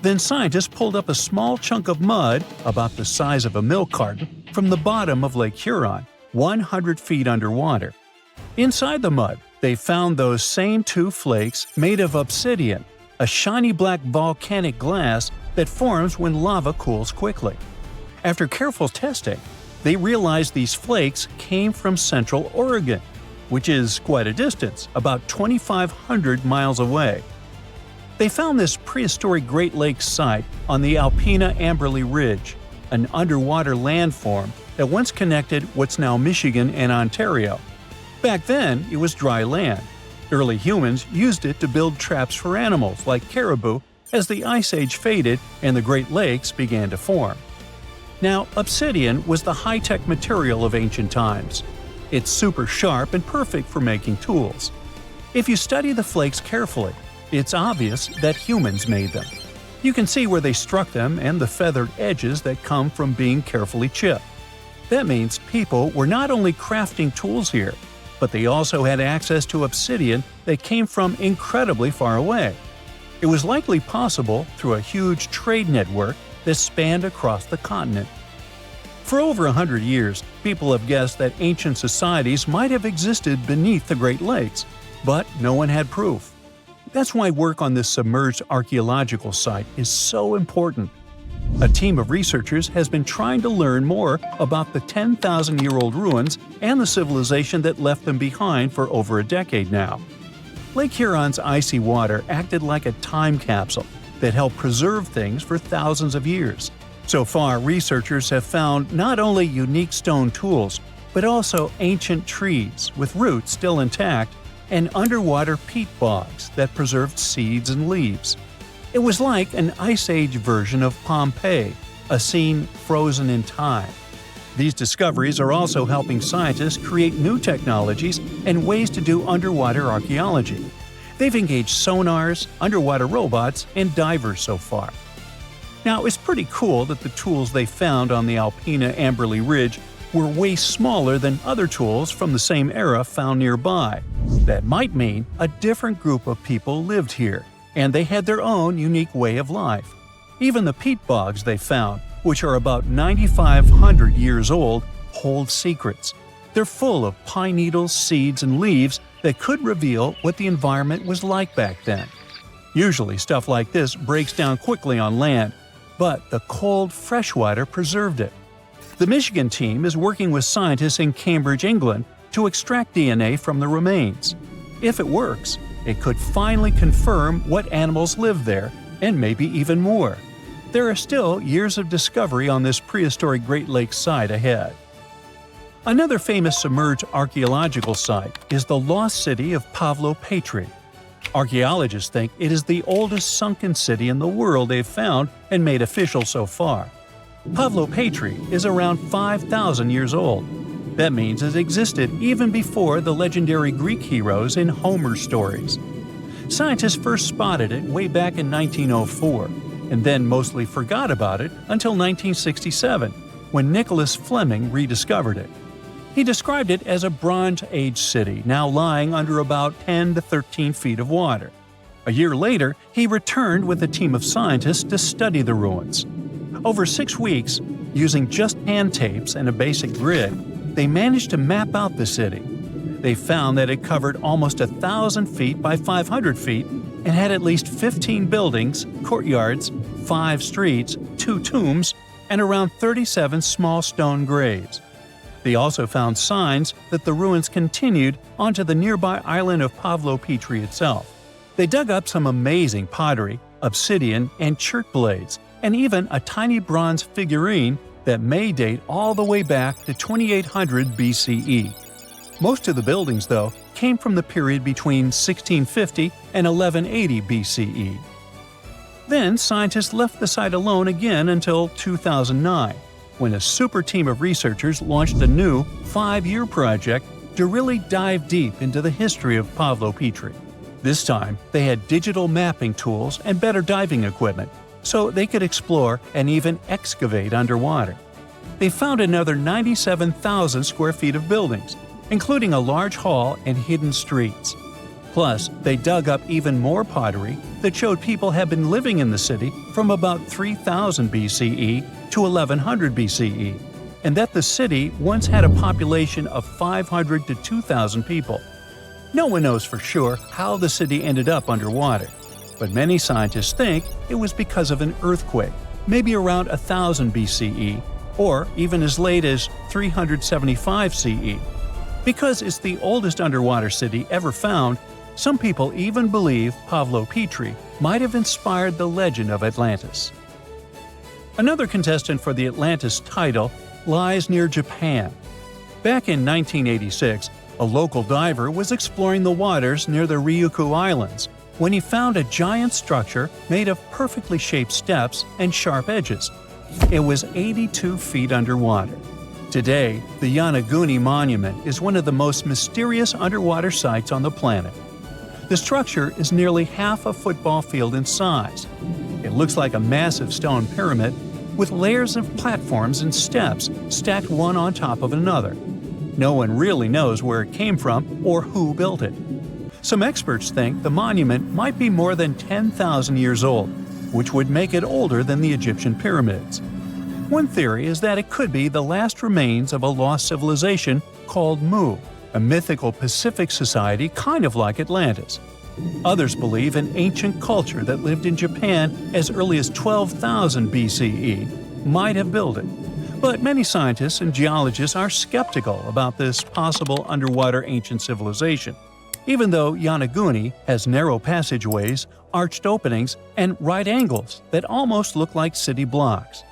Speaker 3: Then scientists pulled up a small chunk of mud, about the size of a milk carton, from the bottom of Lake Huron, 100 feet underwater. Inside the mud, they found those same 2 flakes made of obsidian, a shiny black volcanic glass that forms when lava cools quickly. After careful testing, they realized these flakes came from Central Oregon, which is quite a distance, about 2,500 miles away. They found this prehistoric Great Lakes site on the Alpena-Amberley Ridge, an underwater landform that once connected what's now Michigan and Ontario. Back then, it was dry land. Early humans used it to build traps for animals like caribou as the Ice Age faded and the Great Lakes began to form. Now, obsidian was the high-tech material of ancient times. It's super sharp and perfect for making tools. If you study the flakes carefully, it's obvious that humans made them. You can see where they struck them and the feathered edges that come from being carefully chipped. That means people were not only crafting tools here, but they also had access to obsidian that came from incredibly far away. It was likely possible through a huge trade network that spanned across the continent. For over 100 years, people have guessed that ancient societies might have existed beneath the Great Lakes, but no one had proof. That's why work on this submerged archaeological site is so important. A team of researchers has been trying to learn more about the 10,000-year-old ruins and the civilization that left them behind for over a decade now. Lake Huron's icy water acted like a time capsule that helped preserve things for thousands of years. So far, researchers have found not only unique stone tools, but also ancient trees with roots still intact and underwater peat bogs that preserved seeds and leaves. It was like an Ice Age version of Pompeii, a scene frozen in time. These discoveries are also helping scientists create new technologies and ways to do underwater archaeology. They've engaged sonars, underwater robots, and divers so far. Now, it's pretty cool that the tools they found on the Alpina Amberley Ridge were way smaller than other tools from the same era found nearby. That might mean a different group of people lived here, and they had their own unique way of life. Even the peat bogs they found, which are about 9,500 years old, hold secrets. They're full of pine needles, seeds, and leaves that could reveal what the environment was like back then. Usually stuff like this breaks down quickly on land, but the cold freshwater preserved it. The Michigan team is working with scientists in Cambridge, England, to extract DNA from the remains. If it works, it could finally confirm what animals lived there, and maybe even more. There are still years of discovery on this prehistoric Great Lakes site ahead. Another famous submerged archaeological site is the lost city of Pavlo-Petri. Archaeologists think it is the oldest sunken city in the world they've found and made official so far. Pavlo-Petri is around 5,000 years old. That means it existed even before the legendary Greek heroes in Homer's stories. Scientists first spotted it way back in 1904, and then mostly forgot about it until 1967, when Nicholas Fleming rediscovered it. He described it as a Bronze Age city now lying under about 10 to 13 feet of water. A year later, he returned with a team of scientists to study the ruins. Over 6 weeks, using just hand tapes and a basic grid, they managed to map out the city. They found that it covered almost 1,000 feet by 500 feet and had at least 15 buildings, courtyards, 5 streets, 2 tombs, and around 37 small stone graves. They also found signs that the ruins continued onto the nearby island of Pavlo-Petri itself. They dug up some amazing pottery, obsidian, and chert blades, and even a tiny bronze figurine that may date all the way back to 2800 BCE. Most of the buildings, though, came from the period between 1650 and 1180 BCE. Then scientists left the site alone again until 2009, when a super team of researchers launched a new 5-year project to really dive deep into the history of Pavlo-Petri. This time, they had digital mapping tools and better diving equipment, so they could explore and even excavate underwater. They found another 97,000 square feet of buildings, including a large hall and hidden streets. Plus, they dug up even more pottery that showed people had been living in the city from about 3000 BCE to 1100 BCE, and that the city once had a population of 500 to 2,000 people. No one knows for sure how the city ended up underwater, but many scientists think it was because of an earthquake, maybe around 1000 BCE, or even as late as 375 CE. Because it's the oldest underwater city ever found, some people even believe Pavlo-Petri might have inspired the legend of Atlantis. Another contestant for the Atlantis title lies near Japan. Back in 1986, a local diver was exploring the waters near the Ryukyu Islands when he found a giant structure made of perfectly shaped steps and sharp edges. It was 82 feet underwater. Today, the Yonaguni Monument is one of the most mysterious underwater sites on the planet. The structure is nearly half a football field in size. It looks like a massive stone pyramid with layers of platforms and steps stacked one on top of another. No one really knows where it came from or who built it. Some experts think the monument might be more than 10,000 years old, which would make it older than the Egyptian pyramids. One theory is that it could be the last remains of a lost civilization called Mu, a mythical Pacific society kind of like Atlantis. Others believe an ancient culture that lived in Japan as early as 12,000 BCE might have built it. But many scientists and geologists are skeptical about this possible underwater ancient civilization, even though Yonaguni has narrow passageways, arched openings, and right angles that almost look like city blocks.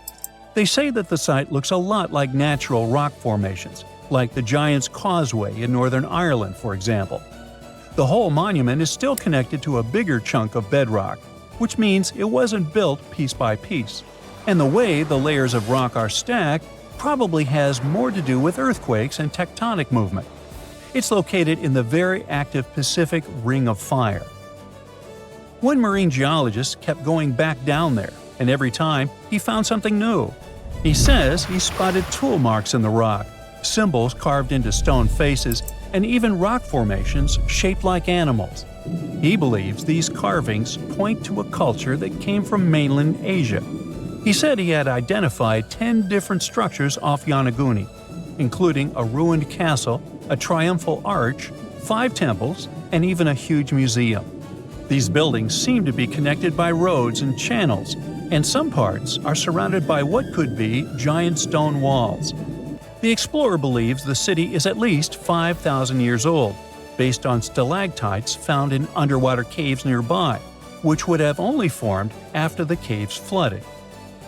Speaker 3: They say that the site looks a lot like natural rock formations, like the Giant's Causeway in Northern Ireland, for example. The whole monument is still connected to a bigger chunk of bedrock, which means it wasn't built piece by piece. And the way the layers of rock are stacked probably has more to do with earthquakes and tectonic movement. It's located in the very active Pacific Ring of Fire. One marine geologist kept going back down there, and every time he found something new. He says he spotted tool marks in the rock, symbols carved into stone faces, and even rock formations shaped like animals. He believes these carvings point to a culture that came from mainland Asia. He said he had identified 10 different structures off Yonaguni, including a ruined castle, a triumphal arch, 5 temples, and even a huge museum. These buildings seem to be connected by roads and channels, and some parts are surrounded by what could be giant stone walls. The explorer believes the city is at least 5,000 years old, based on stalactites found in underwater caves nearby, which would have only formed after the caves flooded.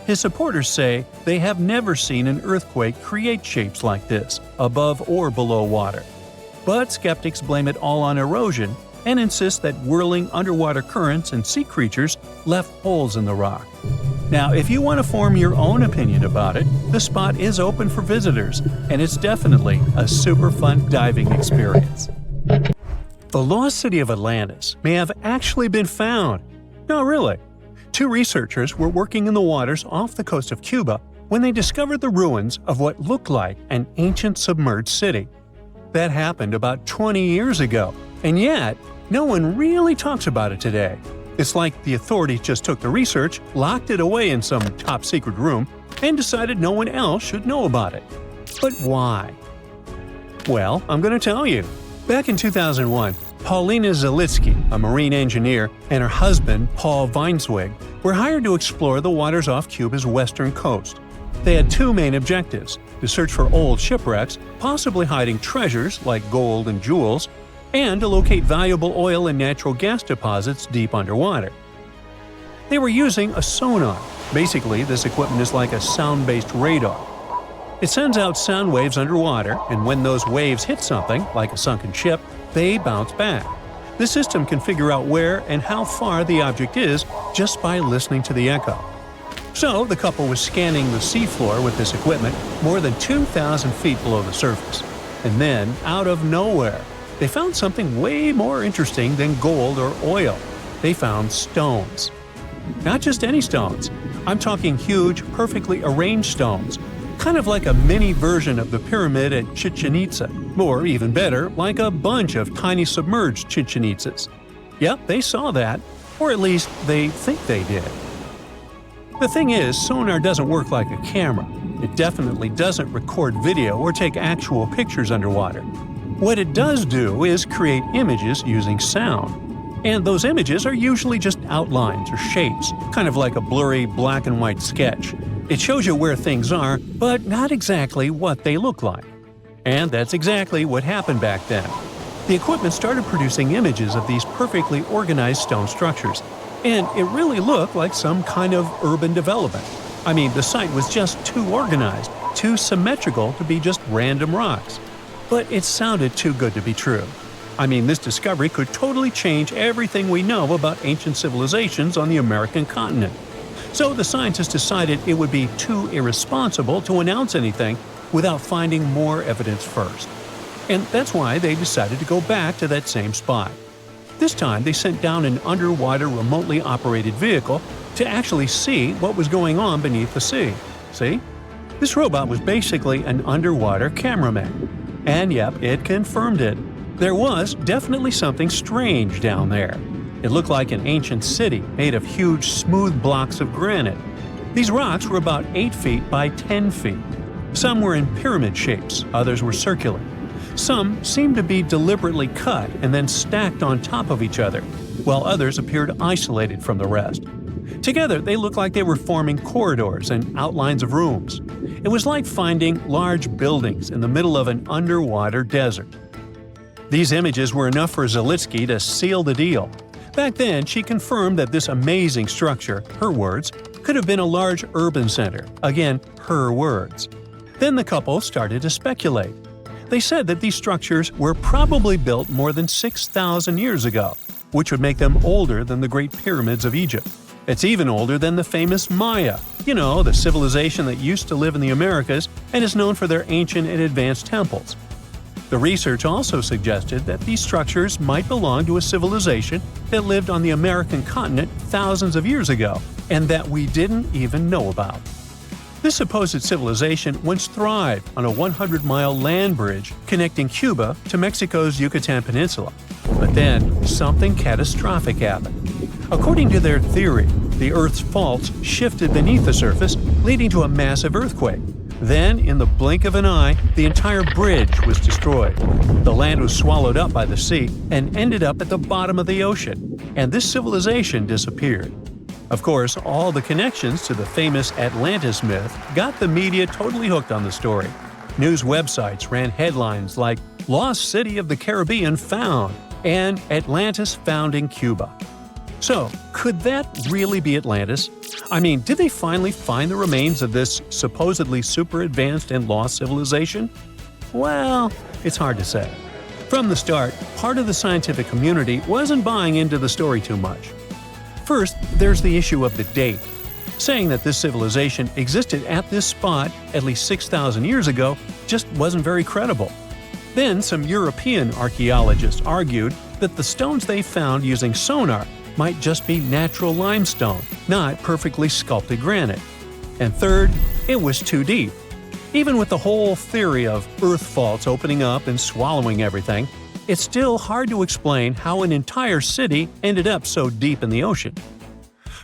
Speaker 3: His supporters say they have never seen an earthquake create shapes like this, above or below water. But skeptics blame it all on erosion and insist that whirling underwater currents and sea creatures left holes in the rock. Now, if you want to form your own opinion about it, the spot is open for visitors, and it's definitely a super fun diving experience. The lost city of Atlantis may have actually been found. No, really. 2 researchers were working in the waters off the coast of Cuba when they discovered the ruins of what looked like an ancient submerged city. That happened about 20 years ago, and yet no one really talks about it today. It's like the authorities just took the research, locked it away in some top-secret room, and decided no one else should know about it. But why? Well, I'm going to tell you. Back in 2001, Paulina Zalitsky, a marine engineer, and her husband, Paul Weinswig, were hired to explore the waters off Cuba's western coast. They had 2 main objectives: to search for old shipwrecks, possibly hiding treasures like gold and jewels, and to locate valuable oil and natural gas deposits deep underwater. They were using a sonar. Basically, this equipment is like a sound-based radar. It sends out sound waves underwater, and when those waves hit something, like a sunken ship, they bounce back. The system can figure out where and how far the object is just by listening to the echo. So, the couple was scanning the seafloor with this equipment more than 2,000 feet below the surface. And then, out of nowhere, they found something way more interesting than gold or oil. They found stones. Not just any stones. I'm talking huge, perfectly arranged stones. Kind of like a mini version of the pyramid at Chichen Itza. Or even better, like a bunch of tiny submerged Chichen Itzas. Yep, they saw that. Or at least, they think they did. The thing is, sonar doesn't work like a camera. It definitely doesn't record video or take actual pictures underwater. What it does do is create images using sound. And those images are usually just outlines or shapes, kind of like a blurry black and white sketch. It shows you where things are, but not exactly what they look like. And that's exactly what happened back then. The equipment started producing images of these perfectly organized stone structures, and it really looked like some kind of urban development. I mean, the site was just too organized, too symmetrical to be just random rocks. But it sounded too good to be true. I mean, this discovery could totally change everything we know about ancient civilizations on the American continent. So the scientists decided it would be too irresponsible to announce anything without finding more evidence first. And that's why they decided to go back to that same spot. This time they sent down an underwater remotely operated vehicle to actually see what was going on beneath the sea. See? This robot was basically an underwater cameraman. And yep, it confirmed it. There was definitely something strange down there. It looked like an ancient city made of huge, smooth blocks of granite. These rocks were about 8 feet by 10 feet. Some were in pyramid shapes, others were circular. Some seemed to be deliberately cut and then stacked on top of each other, while others appeared isolated from the rest. Together, they looked like they were forming corridors and outlines of rooms. It was like finding large buildings in the middle of an underwater desert. These images were enough for Zalitsky to seal the deal. Back then, she confirmed that this amazing structure, her words, could have been a large urban center. Again, her words. Then the couple started to speculate. They said that these structures were probably built more than 6,000 years ago, which would make them older than the Great Pyramids of Egypt. It's even older than the famous Maya, the civilization that used to live in the Americas and is known for their ancient and advanced temples. The research also suggested that these structures might belong to a civilization that lived on the American continent thousands of years ago, and that we didn't even know about. This supposed civilization once thrived on a 100-mile land bridge connecting Cuba to Mexico's Yucatan Peninsula. But then, something catastrophic happened. According to their theory, the Earth's faults shifted beneath the surface, leading to a massive earthquake. Then, in the blink of an eye, the entire bridge was destroyed. The land was swallowed up by the sea and ended up at the bottom of the ocean, and this civilization disappeared. Of course, all the connections to the famous Atlantis myth got the media totally hooked on the story. News websites ran headlines like "Lost City of the Caribbean Found" and "Atlantis Found in Cuba." So, could that really be Atlantis? I mean, did they finally find the remains of this supposedly super advanced and lost civilization? Well, it's hard to say. From the start, part of the scientific community wasn't buying into the story too much. First, there's the issue of the date. Saying that this civilization existed at this spot at least 6,000 years ago just wasn't very credible. Then, some European archaeologists argued that the stones they found using sonar might just be natural limestone, not perfectly sculpted granite. And third, it was too deep. Even with the whole theory of earth faults opening up and swallowing everything, it's still hard to explain how an entire city ended up so deep in the ocean.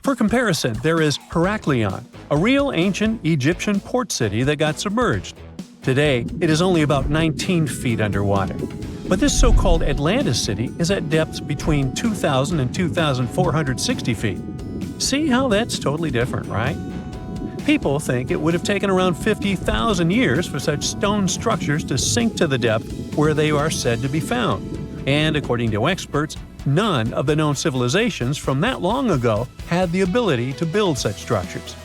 Speaker 3: For comparison, there is Heraklion, a real ancient Egyptian port city that got submerged. Today, it is only about 19 feet underwater. But this so-called Atlantis city is at depths between 2,000 and 2,460 feet. See how that's totally different, right? People think it would have taken around 50,000 years for such stone structures to sink to the depth where they are said to be found. And according to experts, none of the known civilizations from that long ago had the ability to build such structures.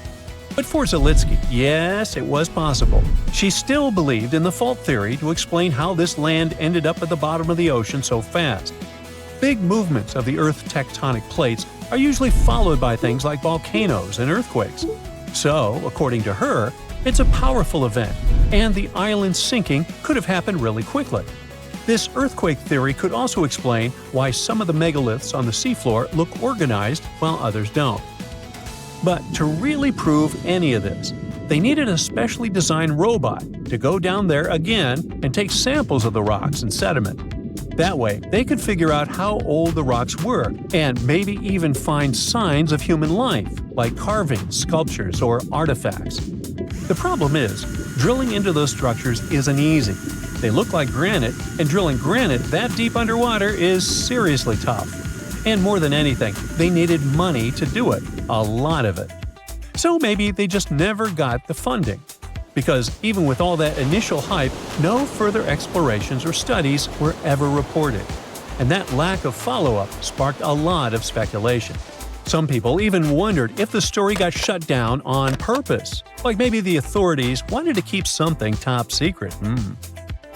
Speaker 3: But for Zalitsky, yes, it was possible. She still believed in the fault theory to explain how this land ended up at the bottom of the ocean so fast. Big movements of the Earth's tectonic plates are usually followed by things like volcanoes and earthquakes. So, according to her, it's a powerful event, and the island sinking could have happened really quickly. This earthquake theory could also explain why some of the megaliths on the seafloor look organized while others don't. But to really prove any of this, they needed a specially designed robot to go down there again and take samples of the rocks and sediment. That way, they could figure out how old the rocks were and maybe even find signs of human life, like carvings, sculptures, or artifacts. The problem is, drilling into those structures isn't easy. They look like granite, and drilling granite that deep underwater is seriously tough. And more than anything, they needed money to do it, a lot of it. So maybe they just never got the funding. Because even with all that initial hype, no further explorations or studies were ever reported. And that lack of follow-up sparked a lot of speculation. Some people even wondered if the story got shut down on purpose, like maybe the authorities wanted to keep something top secret.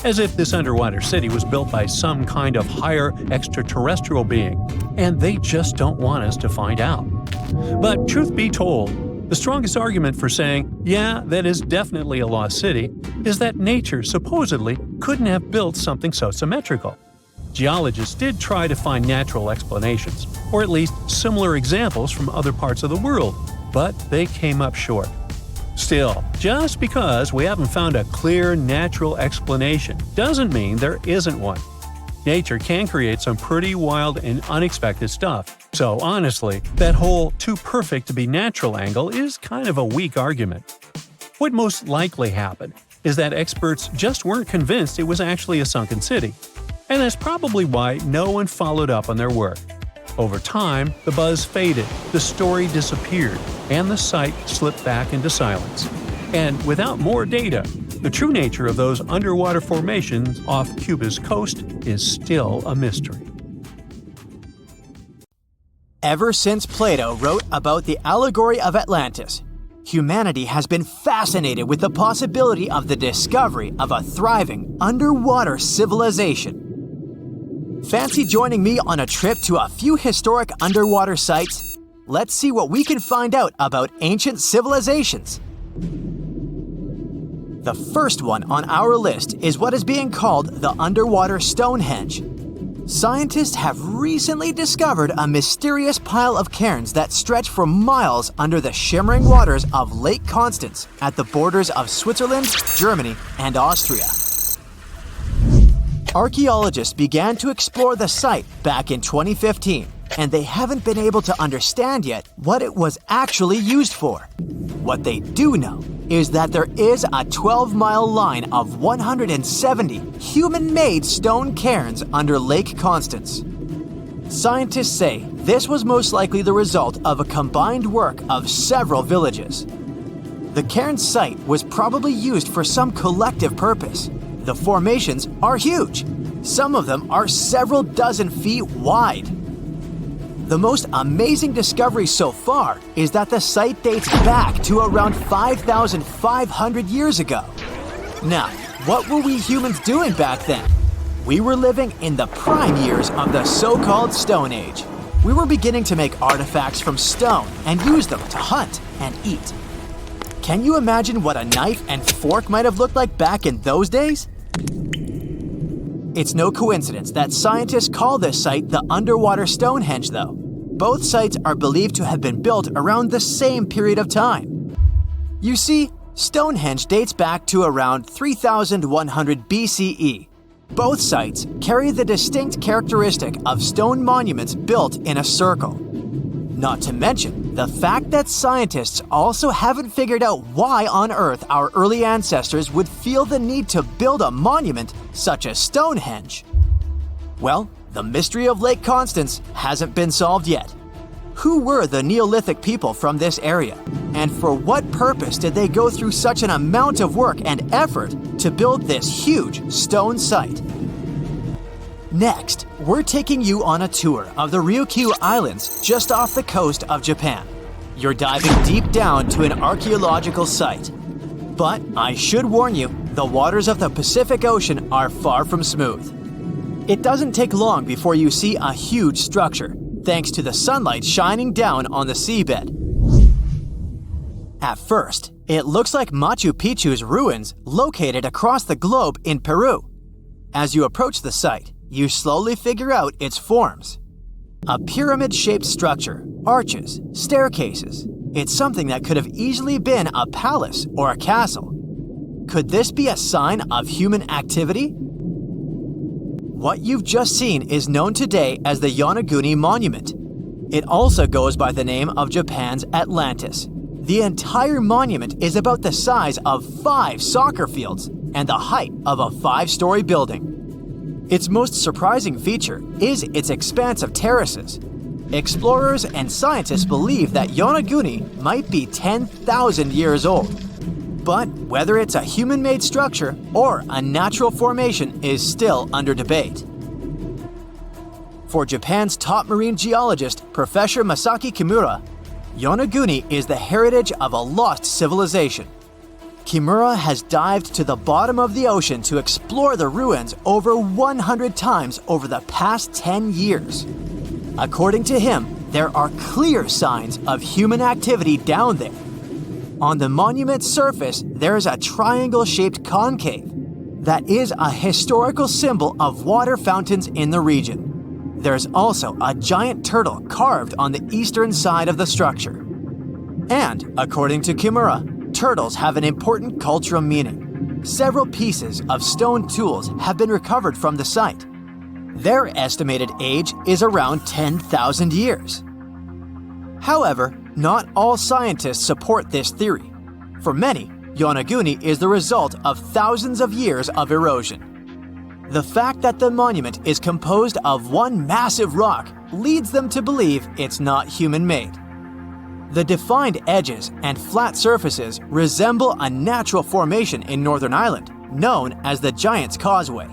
Speaker 3: As if this underwater city was built by some kind of higher extraterrestrial being, and they just don't want us to find out. But truth be told, the strongest argument for saying, yeah, that is definitely a lost city, is that nature supposedly couldn't have built something so symmetrical. Geologists did try to find natural explanations, or at least similar examples from other parts of the world, but they came up short. Still, just because we haven't found a clear natural explanation doesn't mean there isn't one. Nature can create some pretty wild and unexpected stuff, so honestly, that whole too perfect to be natural angle is kind of a weak argument. What most likely happened is that experts just weren't convinced it was actually a sunken city, and that's probably why no one followed up on their work. Over time, the buzz faded, the story disappeared, and the site slipped back into silence. And without more data, the true nature of those underwater formations off Cuba's coast is still a mystery.
Speaker 2: Ever since Plato wrote about the allegory of Atlantis, humanity has been fascinated with the possibility of the discovery of a thriving underwater civilization. Fancy joining me on a trip to a few historic underwater sites? Let's see what we can find out about ancient civilizations. The first one on our list is what is being called the underwater Stonehenge. Scientists have recently discovered a mysterious pile of cairns that stretch for miles under the shimmering waters of Lake Constance at the borders of Switzerland, Germany, and Austria. Archaeologists began to explore the site back in 2015, and they haven't been able to understand yet what it was actually used for. What they do know is that there is a 12-mile line of 170 human-made stone cairns under Lake Constance. Scientists say this was most likely the result of a combined work of several villages. The cairn site was probably used for some collective purpose. The formations are huge. Some of them are several dozen feet wide. The most amazing discovery so far is that the site dates back to around 5,500 years ago. Now, what were we humans doing back then? We were living in the prime years of the so-called Stone Age. We were beginning to make artifacts from stone and use them to hunt and eat. Can you imagine what a knife and fork might have looked like back in those days? It's no coincidence that scientists call this site the underwater Stonehenge, though. Both sites are believed to have been built around the same period of time. You see, Stonehenge dates back to around 3100 BCE. Both sites carry the distinct characteristic of stone monuments built in a circle. Not to mention the fact that scientists also haven't figured out why on earth our early ancestors would feel the need to build a monument such as Stonehenge. Well, the mystery of Lake Constance hasn't been solved yet. Who were the Neolithic people from this area? And for what purpose did they go through such an amount of work and effort to build this huge stone site? Next, we're taking you on a tour of the Ryukyu Islands just off the coast of Japan. You're diving deep down to an archaeological site. But I should warn you, the waters of the Pacific Ocean are far from smooth. It doesn't take long before you see a huge structure, thanks to the sunlight shining down on the seabed. At first, it looks like Machu Picchu's ruins located across the globe in Peru. As you approach the site, you slowly figure out its forms. A pyramid-shaped structure, arches, staircases. It's something that could have easily been a palace or a castle. Could this be a sign of human activity? What you've just seen is known today as the Yonaguni Monument. It also goes by the name of Japan's Atlantis. The entire monument is about the size of 5 soccer fields and the height of a 5-story building. Its most surprising feature is its expanse of terraces. Explorers and scientists believe that Yonaguni might be 10,000 years old. But whether it's a human-made structure or a natural formation is still under debate. For Japan's top marine geologist, Professor Masaki Kimura, Yonaguni is the heritage of a lost civilization. Kimura has dived to the bottom of the ocean to explore the ruins over 100 times over the past 10 years. According to him, there are clear signs of human activity down there. On the monument's surface, there is a triangle-shaped concave that is a historical symbol of water fountains in the region. There's also a giant turtle carved on the eastern side of the structure. And, according to Kimura, turtles have an important cultural meaning. Several pieces of stone tools have been recovered from the site. Their estimated age is around 10,000 years. However, not all scientists support this theory. For many, Yonaguni is the result of thousands of years of erosion. The fact that the monument is composed of one massive rock leads them to believe it's not human-made. The defined edges and flat surfaces resemble a natural formation in Northern Ireland, known as the Giant's Causeway.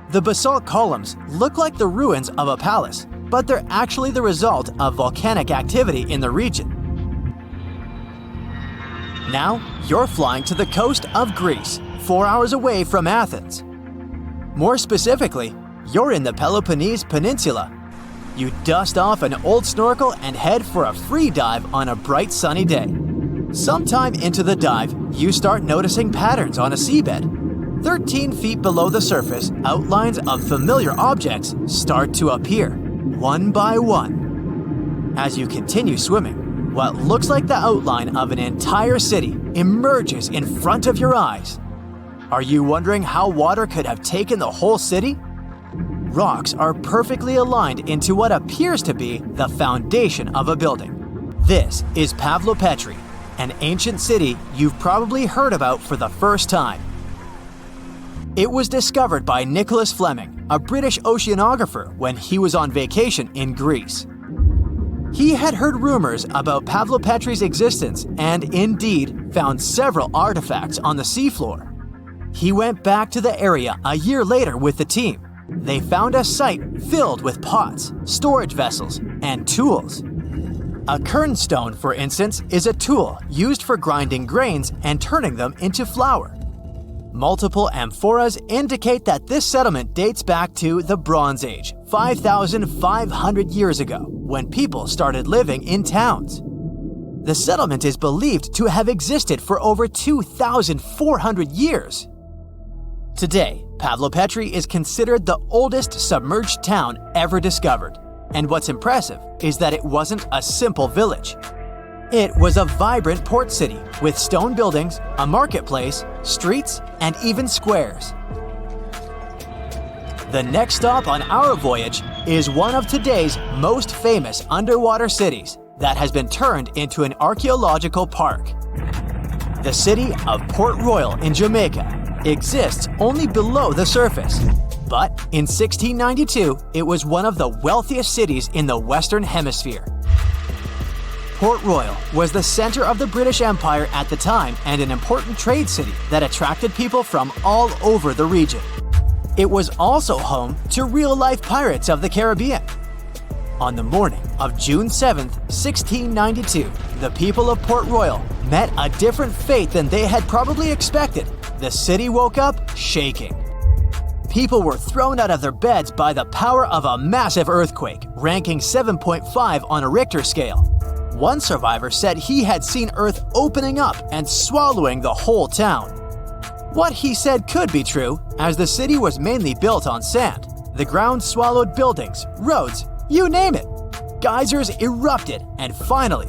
Speaker 2: The basalt columns look like the ruins of a palace, but they're actually the result of volcanic activity in the region. Now, you're flying to the coast of Greece, 4 hours away from Athens. More specifically, you're in the Peloponnese Peninsula. You dust off an old snorkel and head for a free dive on a bright sunny day. Sometime into the dive, you start noticing patterns on a seabed. 13 feet below the surface, outlines of familiar objects start to appear, one by one. As you continue swimming, what looks like the outline of an entire city emerges in front of your eyes. Are you wondering how water could have taken the whole city? Rocks are perfectly aligned into what appears to be the foundation of a building. This is Pavlopetri, an ancient city you've probably heard about for the first time. It was discovered by Nicholas Fleming, a British oceanographer, when he was on vacation in Greece. He had heard rumors about Pavlopetri's existence and indeed found several artifacts on the seafloor. He went back to the area a year later with the team. They found a site filled with pots, storage vessels, and tools. A kernstone, for instance, is a tool used for grinding grains and turning them into flour. Multiple amphoras indicate that this settlement dates back to the Bronze Age, 5,500 years ago, when people started living in towns. The settlement is believed to have existed for over 2,400 years. Today, Pavlopetri is considered the oldest submerged town ever discovered. And what's impressive is that it wasn't a simple village. It was a vibrant port city with stone buildings, a marketplace, streets, and even squares. The next stop on our voyage is one of today's most famous underwater cities that has been turned into an archaeological park. The city of Port Royal in Jamaica exists only below the surface. But in 1692, it was one of the wealthiest cities in the Western Hemisphere. Port Royal was the center of the British Empire at the time and an important trade city that attracted people from all over the region. It was also home to real-life pirates of the Caribbean. On the morning of June 7, 1692, the people of Port Royal met a different fate than they had probably expected. The city woke up shaking. People were thrown out of their beds by the power of a massive earthquake, ranking 7.5 on a Richter scale. One survivor said he had seen Earth opening up and swallowing the whole town. What he said could be true, as the city was mainly built on sand. The ground swallowed buildings, roads, you name it. Geysers erupted, and finally,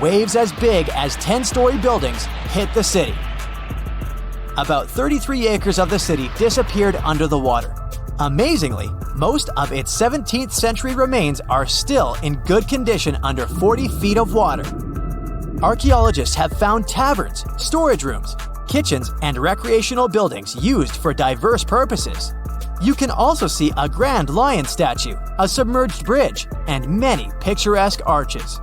Speaker 2: waves as big as 10-story buildings hit the city. About 33 acres of the city disappeared under the water. Amazingly, most of its 17th century remains are still in good condition under 40 feet of water. Archaeologists have found taverns, storage rooms, kitchens, and recreational buildings used for diverse purposes. You can also see a grand lion statue, a submerged bridge, and many picturesque arches.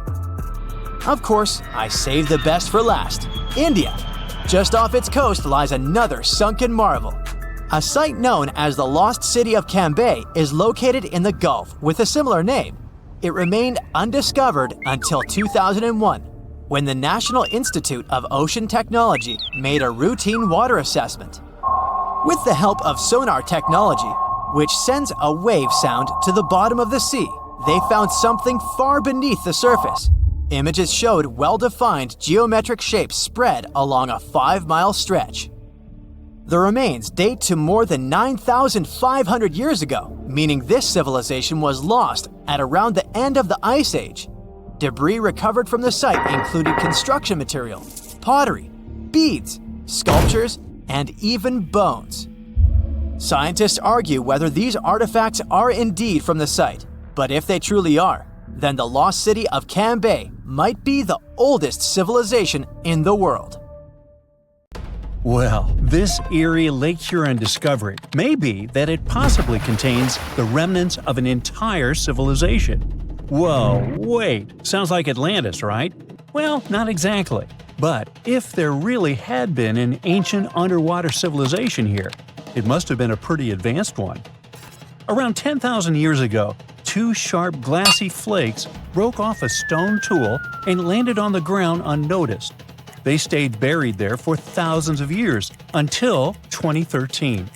Speaker 2: Of course, I saved the best for last: India. Just off its coast lies another sunken marvel. A site known as the Lost City of Cambay is located in the Gulf with a similar name. It remained undiscovered until 2001, when the National Institute of Ocean Technology made a routine water assessment. With the help of sonar technology, which sends a wave sound to the bottom of the sea, they found something far beneath the surface. Images showed well-defined geometric shapes spread along a 5-mile stretch. The remains date to more than 9,500 years ago, meaning this civilization was lost at around the end of the Ice Age. Debris recovered from the site included construction material, pottery, beads, sculptures, and even bones. Scientists argue whether these artifacts are indeed from the site, but if they truly are, then the lost city of Cambay might be the oldest civilization in the world.
Speaker 3: Well, this eerie Lake Huron discovery may be that it possibly contains the remnants of an entire civilization. Whoa, wait, sounds like Atlantis, right? Well, not exactly. But if there really had been an ancient underwater civilization here, it must have been a pretty advanced one. Around 10,000 years ago, 2 sharp glassy flakes broke off a stone tool and landed on the ground unnoticed. They stayed buried there for thousands of years, until 2013.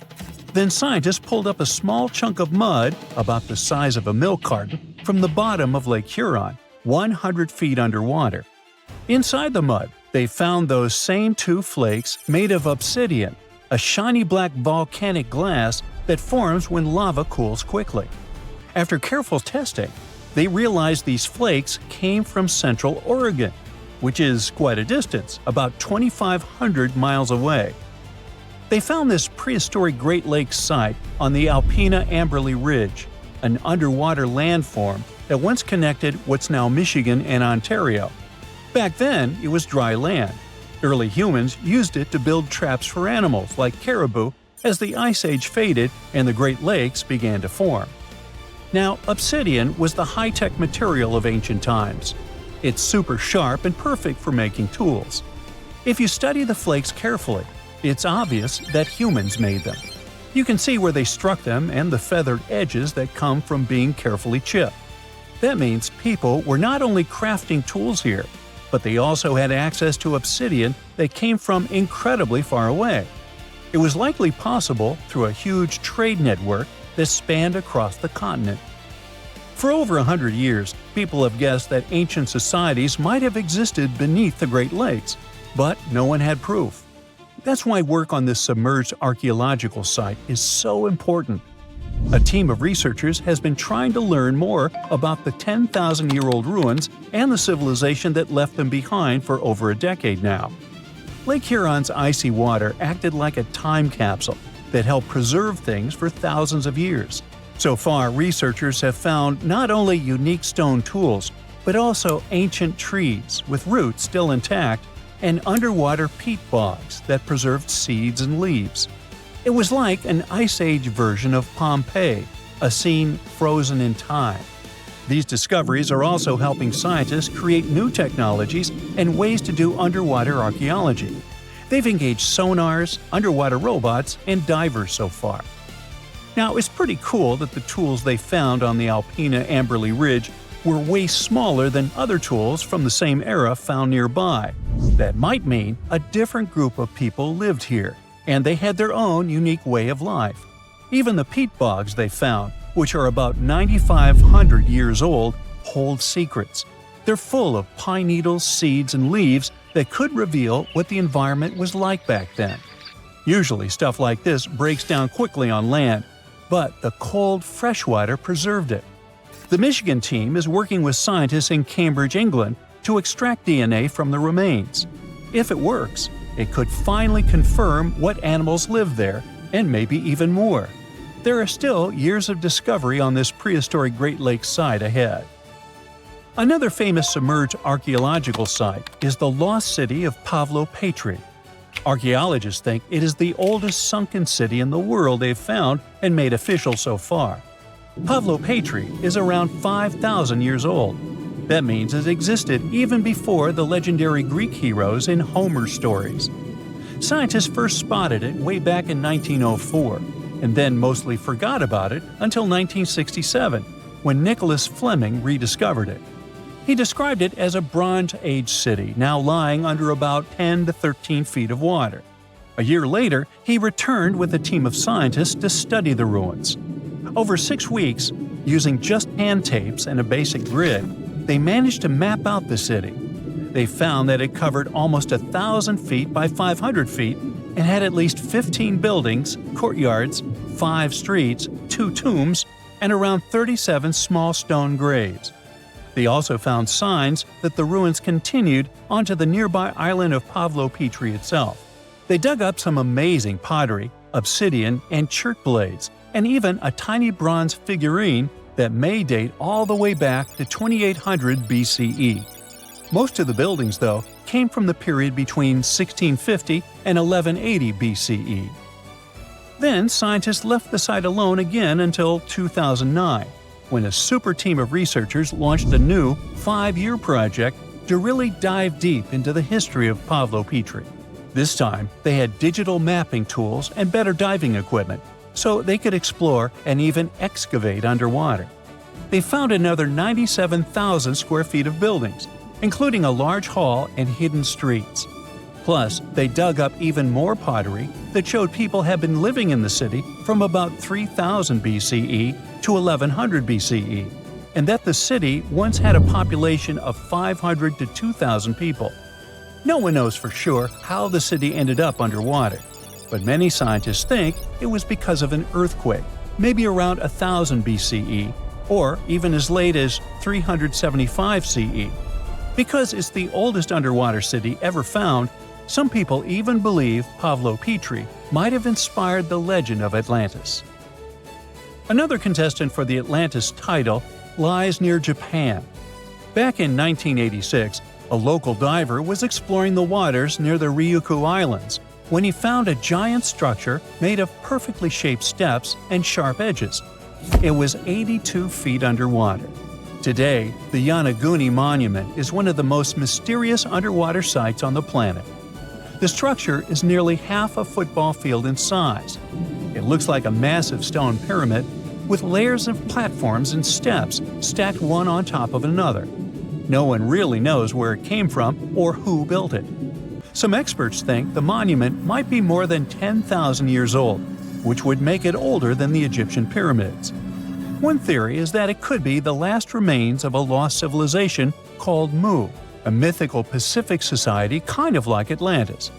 Speaker 3: Then scientists pulled up a small chunk of mud, about the size of a milk carton, from the bottom of Lake Huron, 100 feet underwater. Inside the mud, they found those same two flakes made of obsidian, a shiny black volcanic glass that forms when lava cools quickly. After careful testing, they realized these flakes came from Central Oregon, which is quite a distance, about 2,500 miles away. They found this prehistoric Great Lakes site on the Alpena-Amberley Ridge, an underwater landform that once connected what's now Michigan and Ontario. Back then, it was dry land. Early humans used it to build traps for animals like caribou as the Ice Age faded and the Great Lakes began to form. Now, obsidian was the high-tech material of ancient times. It's super sharp and perfect for making tools. If you study the flakes carefully, it's obvious that humans made them. You can see where they struck them and the feathered edges that come from being carefully chipped. That means people were not only crafting tools here, but they also had access to obsidian that came from incredibly far away. It was likely possible through a huge trade network that spanned across the continent. For over 100 years, people have guessed that ancient societies might have existed beneath the Great Lakes, but no one had proof. That's why work on this submerged archaeological site is so important. A team of researchers has been trying to learn more about the 10,000-year-old ruins and the civilization that left them behind for over a decade now. Lake Huron's icy water acted like a time capsule that helped preserve things for thousands of years. So far, researchers have found not only unique stone tools, but also ancient trees with roots still intact and underwater peat bogs that preserved seeds and leaves. It was like an Ice Age version of Pompeii, a scene frozen in time. These discoveries are also helping scientists create new technologies and ways to do underwater archaeology. They've engaged sonars, underwater robots, and divers so far. Now, it's pretty cool that the tools they found on the Alpena-Amberley Ridge were way smaller than other tools from the same era found nearby. That might mean a different group of people lived here, and they had their own unique way of life. Even the peat bogs they found, which are about 9,500 years old, hold secrets. They're full of pine needles, seeds, and leaves that could reveal what the environment was like back then. Usually stuff like this breaks down quickly on land, but the cold freshwater preserved it. The Michigan team is working with scientists in Cambridge, England, to extract DNA from the remains. If it works, it could finally confirm what animals lived there, and maybe even more. There are still years of discovery on this prehistoric Great Lakes site ahead. Another famous submerged archaeological site is the lost city of Pavlo-Petri. Archaeologists think it is the oldest sunken city in the world they've found and made official so far. Pavlo-Petri is around 5,000 years old. That means it existed even before the legendary Greek heroes in Homer's stories. Scientists first spotted it way back in 1904, and then mostly forgot about it until 1967, when Nicholas Fleming rediscovered it. He described it as a Bronze Age city now lying under about 10 to 13 feet of water. A year later, he returned with a team of scientists to study the ruins. Over 6 weeks, using just hand tapes and a basic grid, they managed to map out the city. They found that it covered almost 1,000 feet by 500 feet and had at least 15 buildings, courtyards, 5 streets, 2 tombs, and around 37 small stone graves. They also found signs that the ruins continued onto the nearby island of Pavlo-Petri itself. They dug up some amazing pottery, obsidian, and chert blades, and even a tiny bronze figurine that may date all the way back to 2800 BCE. Most of the buildings, though, came from the period between 1650 and 1180 BCE. Then scientists left the site alone again until 2009, when a super team of researchers launched a new 5-year project to really dive deep into the history of Pavlo-Petri. This time, they had digital mapping tools and better diving equipment, so they could explore and even excavate underwater. They found another 97,000 square feet of buildings, including a large hall and hidden streets. Plus, they dug up even more pottery that showed people had been living in the city from about 3000 BCE to 1100 BCE, and that the city once had a population of 500 to 2,000 people. No one knows for sure how the city ended up underwater, but many scientists think it was because of an earthquake, maybe around 1000 BCE, or even as late as 375 CE. Because it's the oldest underwater city ever found, some people even believe Pavlo Petri might have inspired the legend of Atlantis. Another contestant for the Atlantis title lies near Japan. Back in 1986, a local diver was exploring the waters near the Ryukyu Islands when he found a giant structure made of perfectly shaped steps and sharp edges. It was 82 feet underwater. Today, the Yonaguni Monument is one of the most mysterious underwater sites on the planet. The structure is nearly half a football field in size. It looks like a massive stone pyramid with layers of platforms and steps stacked one on top of another. No one really knows where it came from or who built it. Some experts think the monument might be more than 10,000 years old, which would make it older than the Egyptian pyramids. One theory is that it could be the last remains of a lost civilization called Mu, a mythical Pacific society kind of like Atlantis.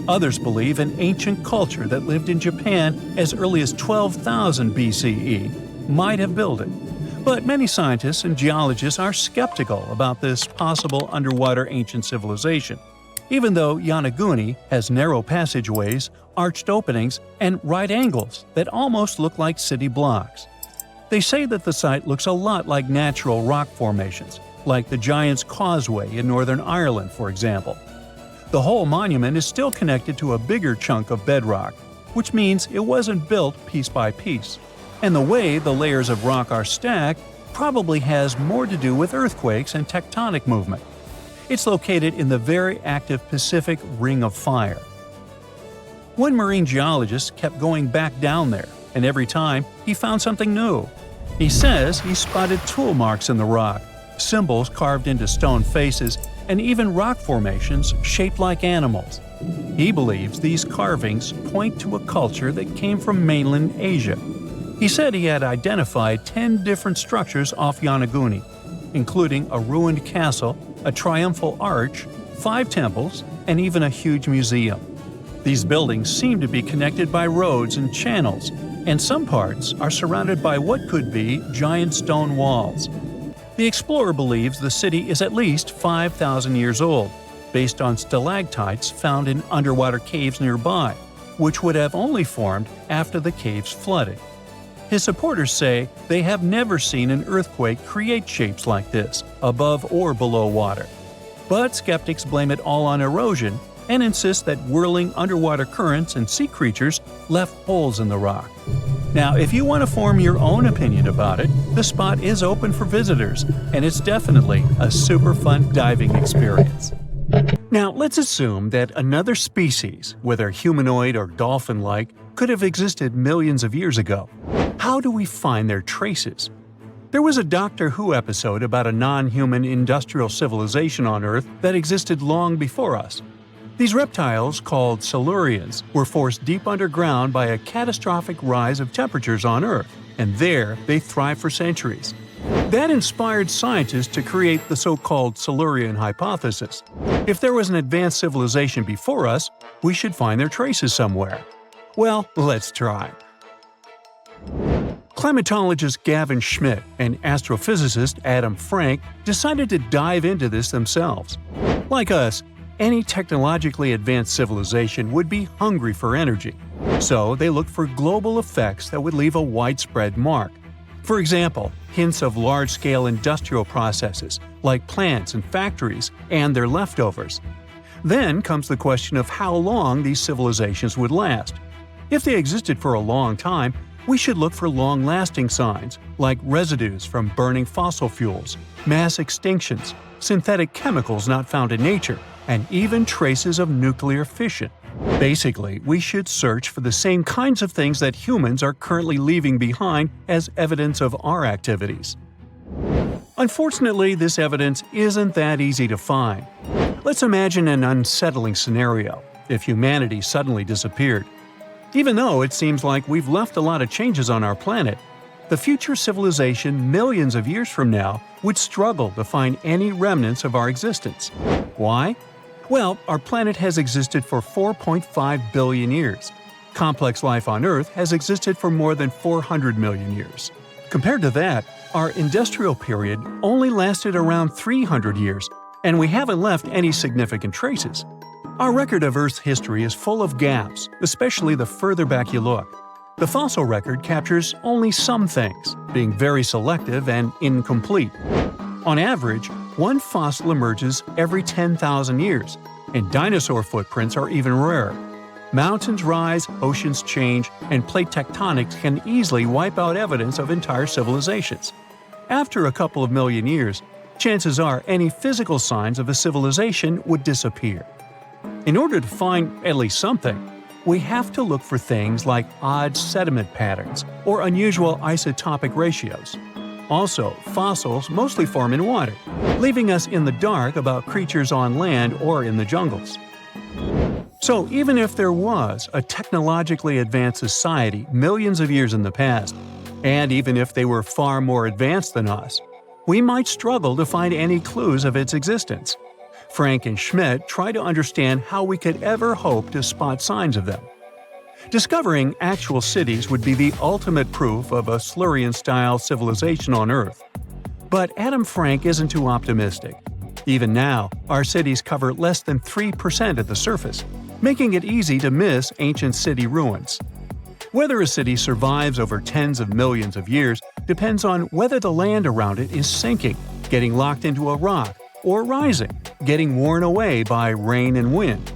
Speaker 3: Others believe an ancient culture that lived in Japan as early as 12,000 BCE might have built it. But many scientists and geologists are skeptical about this possible underwater ancient civilization, even though Yonaguni has narrow passageways, arched openings, and right angles that almost look like city blocks. They say that the site looks a lot like natural rock formations, like the Giant's Causeway in Northern Ireland, for example. The whole monument is still connected to a bigger chunk of bedrock, which means it wasn't built piece by piece. And the way the layers of rock are stacked probably has more to do with earthquakes and tectonic movement. It's located in the very active Pacific Ring of Fire. One marine geologist kept going back down there, and every time he found something new. He says he spotted tool marks in the rock, symbols carved into stone faces, and even rock formations shaped like animals. He believes these carvings point to a culture that came from mainland Asia. He said he had identified 10 different structures off Yonaguni, including a ruined castle, a triumphal arch, 5 temples, and even a huge museum. These buildings seem to be connected by roads and channels, and some parts are surrounded by what could be giant stone walls. The explorer believes the city is at least 5,000 years old, based on stalactites found in underwater caves nearby, which would have only formed after the caves flooded. His supporters say they have never seen an earthquake create shapes like this, above or below water. But skeptics blame it all on erosion and insist that whirling underwater currents and sea creatures left holes in the rock. Now, if you want to form your own opinion about it, the spot is open for visitors, and it's definitely a super fun diving experience. Now, let's assume that another species, whether humanoid or dolphin-like, could have existed millions of years ago. How do we find their traces? There was a Doctor Who episode about a non-human industrial civilization on Earth that existed long before us. These reptiles, called Silurians, were forced deep underground by a catastrophic rise of temperatures on Earth, and there they thrived for centuries. That inspired scientists to create the so-called Silurian hypothesis. If there was an advanced civilization before us, we should find their traces somewhere. Well, let's try. Climatologist Gavin Schmidt and astrophysicist Adam Frank decided to dive into this themselves. Like us, any technologically advanced civilization would be hungry for energy, so they looked for global effects that would leave a widespread mark. For example, hints of large-scale industrial processes, like plants and factories, and their leftovers. Then comes the question of how long these civilizations would last. If they existed for a long time, we should look for long-lasting signs, like residues from burning fossil fuels, mass extinctions, synthetic chemicals not found in nature, and even traces of nuclear fission. Basically, we should search for the same kinds of things that humans are currently leaving behind as evidence of our activities. Unfortunately, this evidence isn't that easy to find. Let's imagine an unsettling scenario if humanity suddenly disappeared. Even though it seems like we've left a lot of changes on our planet, the future civilization millions of years from now would struggle to find any remnants of our existence. Why? Well, our planet has existed for 4.5 billion years. Complex life on Earth has existed for more than 400 million years. Compared to that, our industrial period only lasted around 300 years, and we haven't left any significant traces. Our record of Earth's history is full of gaps, especially the further back you look. The fossil record captures only some things, being very selective and incomplete. On average, one fossil emerges every 10,000 years, and dinosaur footprints are even rarer. Mountains rise, oceans change, and plate tectonics can easily wipe out evidence of entire civilizations. After a couple of million years, chances are any physical signs of a civilization would disappear. In order to find at least something, we have to look for things like odd sediment patterns or unusual isotopic ratios. Also, fossils mostly form in water, leaving us in the dark about creatures on land or in the jungles. So even if there was a technologically advanced society millions of years in the past, and even if they were far more advanced than us, we might struggle to find any clues of its existence. Frank and Schmidt try to understand how we could ever hope to spot signs of them. Discovering actual cities would be the ultimate proof of a Silurian-style civilization on Earth. But Adam Frank isn't too optimistic. Even now, our cities cover less than 3% of the surface, making it easy to miss ancient city ruins. Whether a city survives over tens of millions of years depends on whether the land around it is sinking, getting locked into a rock, or rising, getting worn away by rain and wind.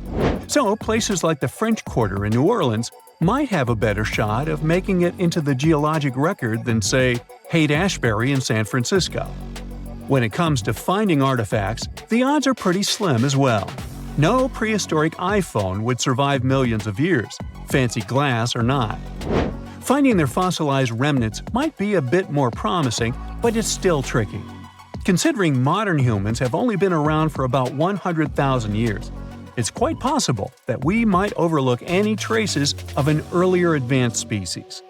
Speaker 3: So, places like the French Quarter in New Orleans might have a better shot of making it into the geologic record than, say, Haight-Ashbury in San Francisco. When it comes to finding artifacts, the odds are pretty slim as well. No prehistoric iPhone would survive millions of years, fancy glass or not. Finding their fossilized remnants might be a bit more promising, but it's still tricky. Considering modern humans have only been around for about 100,000 years, it's quite possible that we might overlook any traces of an earlier advanced species.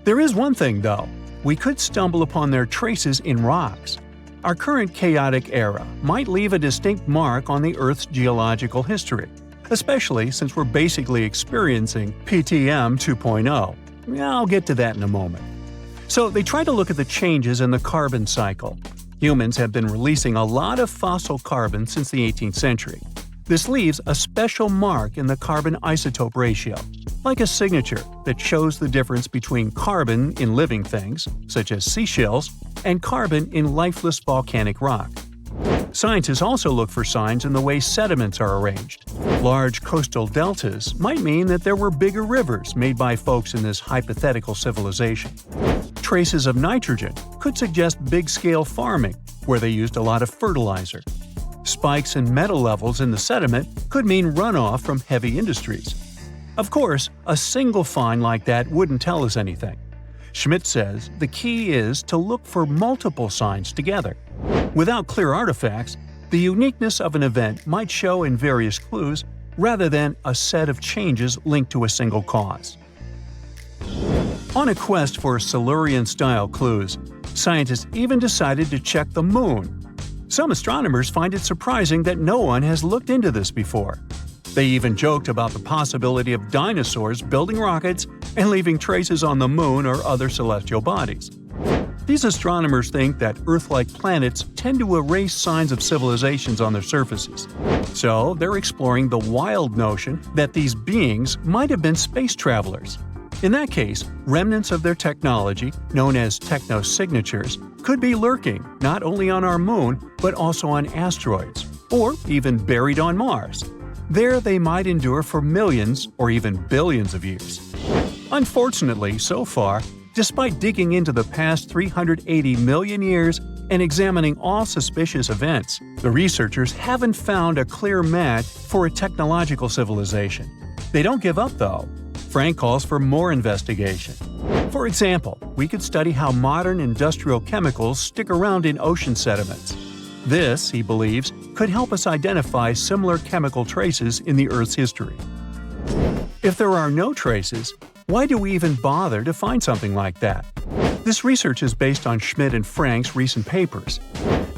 Speaker 3: There is one thing, though. We could stumble upon their traces in rocks. Our current chaotic era might leave a distinct mark on the Earth's geological history, especially since we're basically experiencing PTM 2.0. I'll get to that in a moment. So they try to look at the changes in the carbon cycle. Humans have been releasing a lot of fossil carbon since the 18th century. This leaves a special mark in the carbon isotope ratio, like a signature that shows the difference between carbon in living things, such as seashells, and carbon in lifeless volcanic rock. Scientists also look for signs in the way sediments are arranged. Large coastal deltas might mean that there were bigger rivers made by folks in this hypothetical civilization. Traces of nitrogen could suggest big-scale farming, where they used a lot of fertilizer. Spikes in metal levels in the sediment could mean runoff from heavy industries. Of course, a single find like that wouldn't tell us anything. Schmidt says the key is to look for multiple signs together. Without clear artifacts, the uniqueness of an event might show in various clues rather than a set of changes linked to a single cause. On a quest for Silurian-style clues, scientists even decided to check the Moon. Some astronomers find it surprising that no one has looked into this before. They even joked about the possibility of dinosaurs building rockets and leaving traces on the Moon or other celestial bodies. These astronomers think that Earth-like planets tend to erase signs of civilizations on their surfaces. So they're exploring the wild notion that these beings might have been space travelers. In that case, remnants of their technology, known as technosignatures, could be lurking not only on our Moon, but also on asteroids, or even buried on Mars. There they might endure for millions or even billions of years. Unfortunately, so far, despite digging into the past 380 million years and examining all suspicious events, the researchers haven't found a clear match for a technological civilization. They don't give up, though. Frank calls for more investigation. For example, we could study how modern industrial chemicals stick around in ocean sediments. This, he believes, could help us identify similar chemical traces in the Earth's history. If there are no traces, why do we even bother to find something like that? This research is based on Schmidt and Frank's recent papers.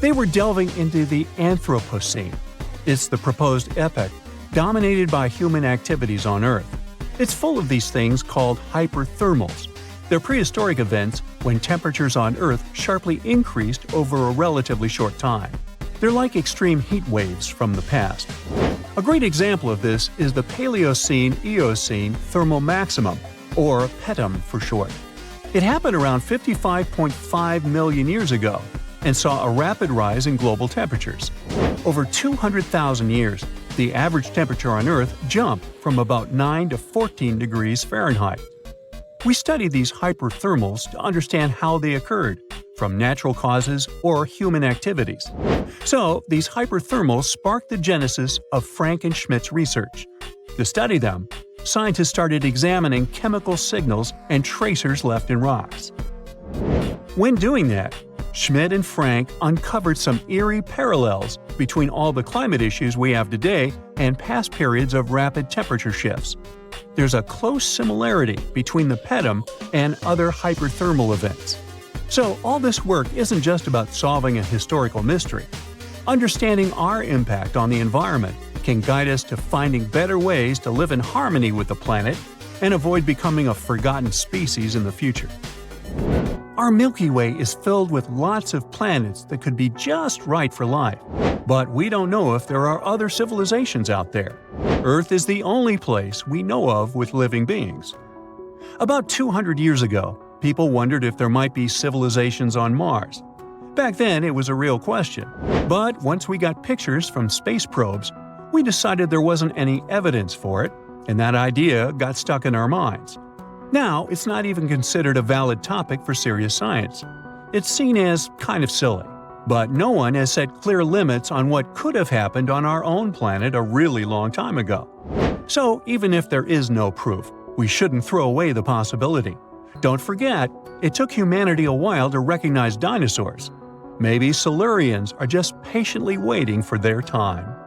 Speaker 3: They were delving into the Anthropocene. It's the proposed epoch dominated by human activities on Earth. It's full of these things called hyperthermals. They're prehistoric events when temperatures on Earth sharply increased over a relatively short time. They're like extreme heat waves from the past. A great example of this is the Paleocene-Eocene thermal maximum, or PETM for short. It happened around 55.5 million years ago and saw a rapid rise in global temperatures. Over 200,000 years, the average temperature on Earth jumped from about 9 to 14 degrees Fahrenheit. We study these hyperthermals to understand how they occurred, from natural causes or human activities. So, these hyperthermals sparked the genesis of Frank and Schmidt's research. To study them, scientists started examining chemical signals and tracers left in rocks. When doing that, Schmidt and Frank uncovered some eerie parallels between all the climate issues we have today and past periods of rapid temperature shifts. There's a close similarity between the PETM and other hyperthermal events. So all this work isn't just about solving a historical mystery. Understanding our impact on the environment can guide us to finding better ways to live in harmony with the planet and avoid becoming a forgotten species in the future. Our Milky Way is filled with lots of planets that could be just right for life, but we don't know if there are other civilizations out there. Earth is the only place we know of with living beings. About 200 years ago, people wondered if there might be civilizations on Mars. Back then, it was a real question. But once we got pictures from space probes, we decided there wasn't any evidence for it, and that idea got stuck in our minds. Now, it's not even considered a valid topic for serious science. It's seen as kind of silly. But no one has set clear limits on what could have happened on our own planet a really long time ago. So, even if there is no proof, we shouldn't throw away the possibility. Don't forget, it took humanity a while to recognize dinosaurs. Maybe Silurians are just patiently waiting for their time.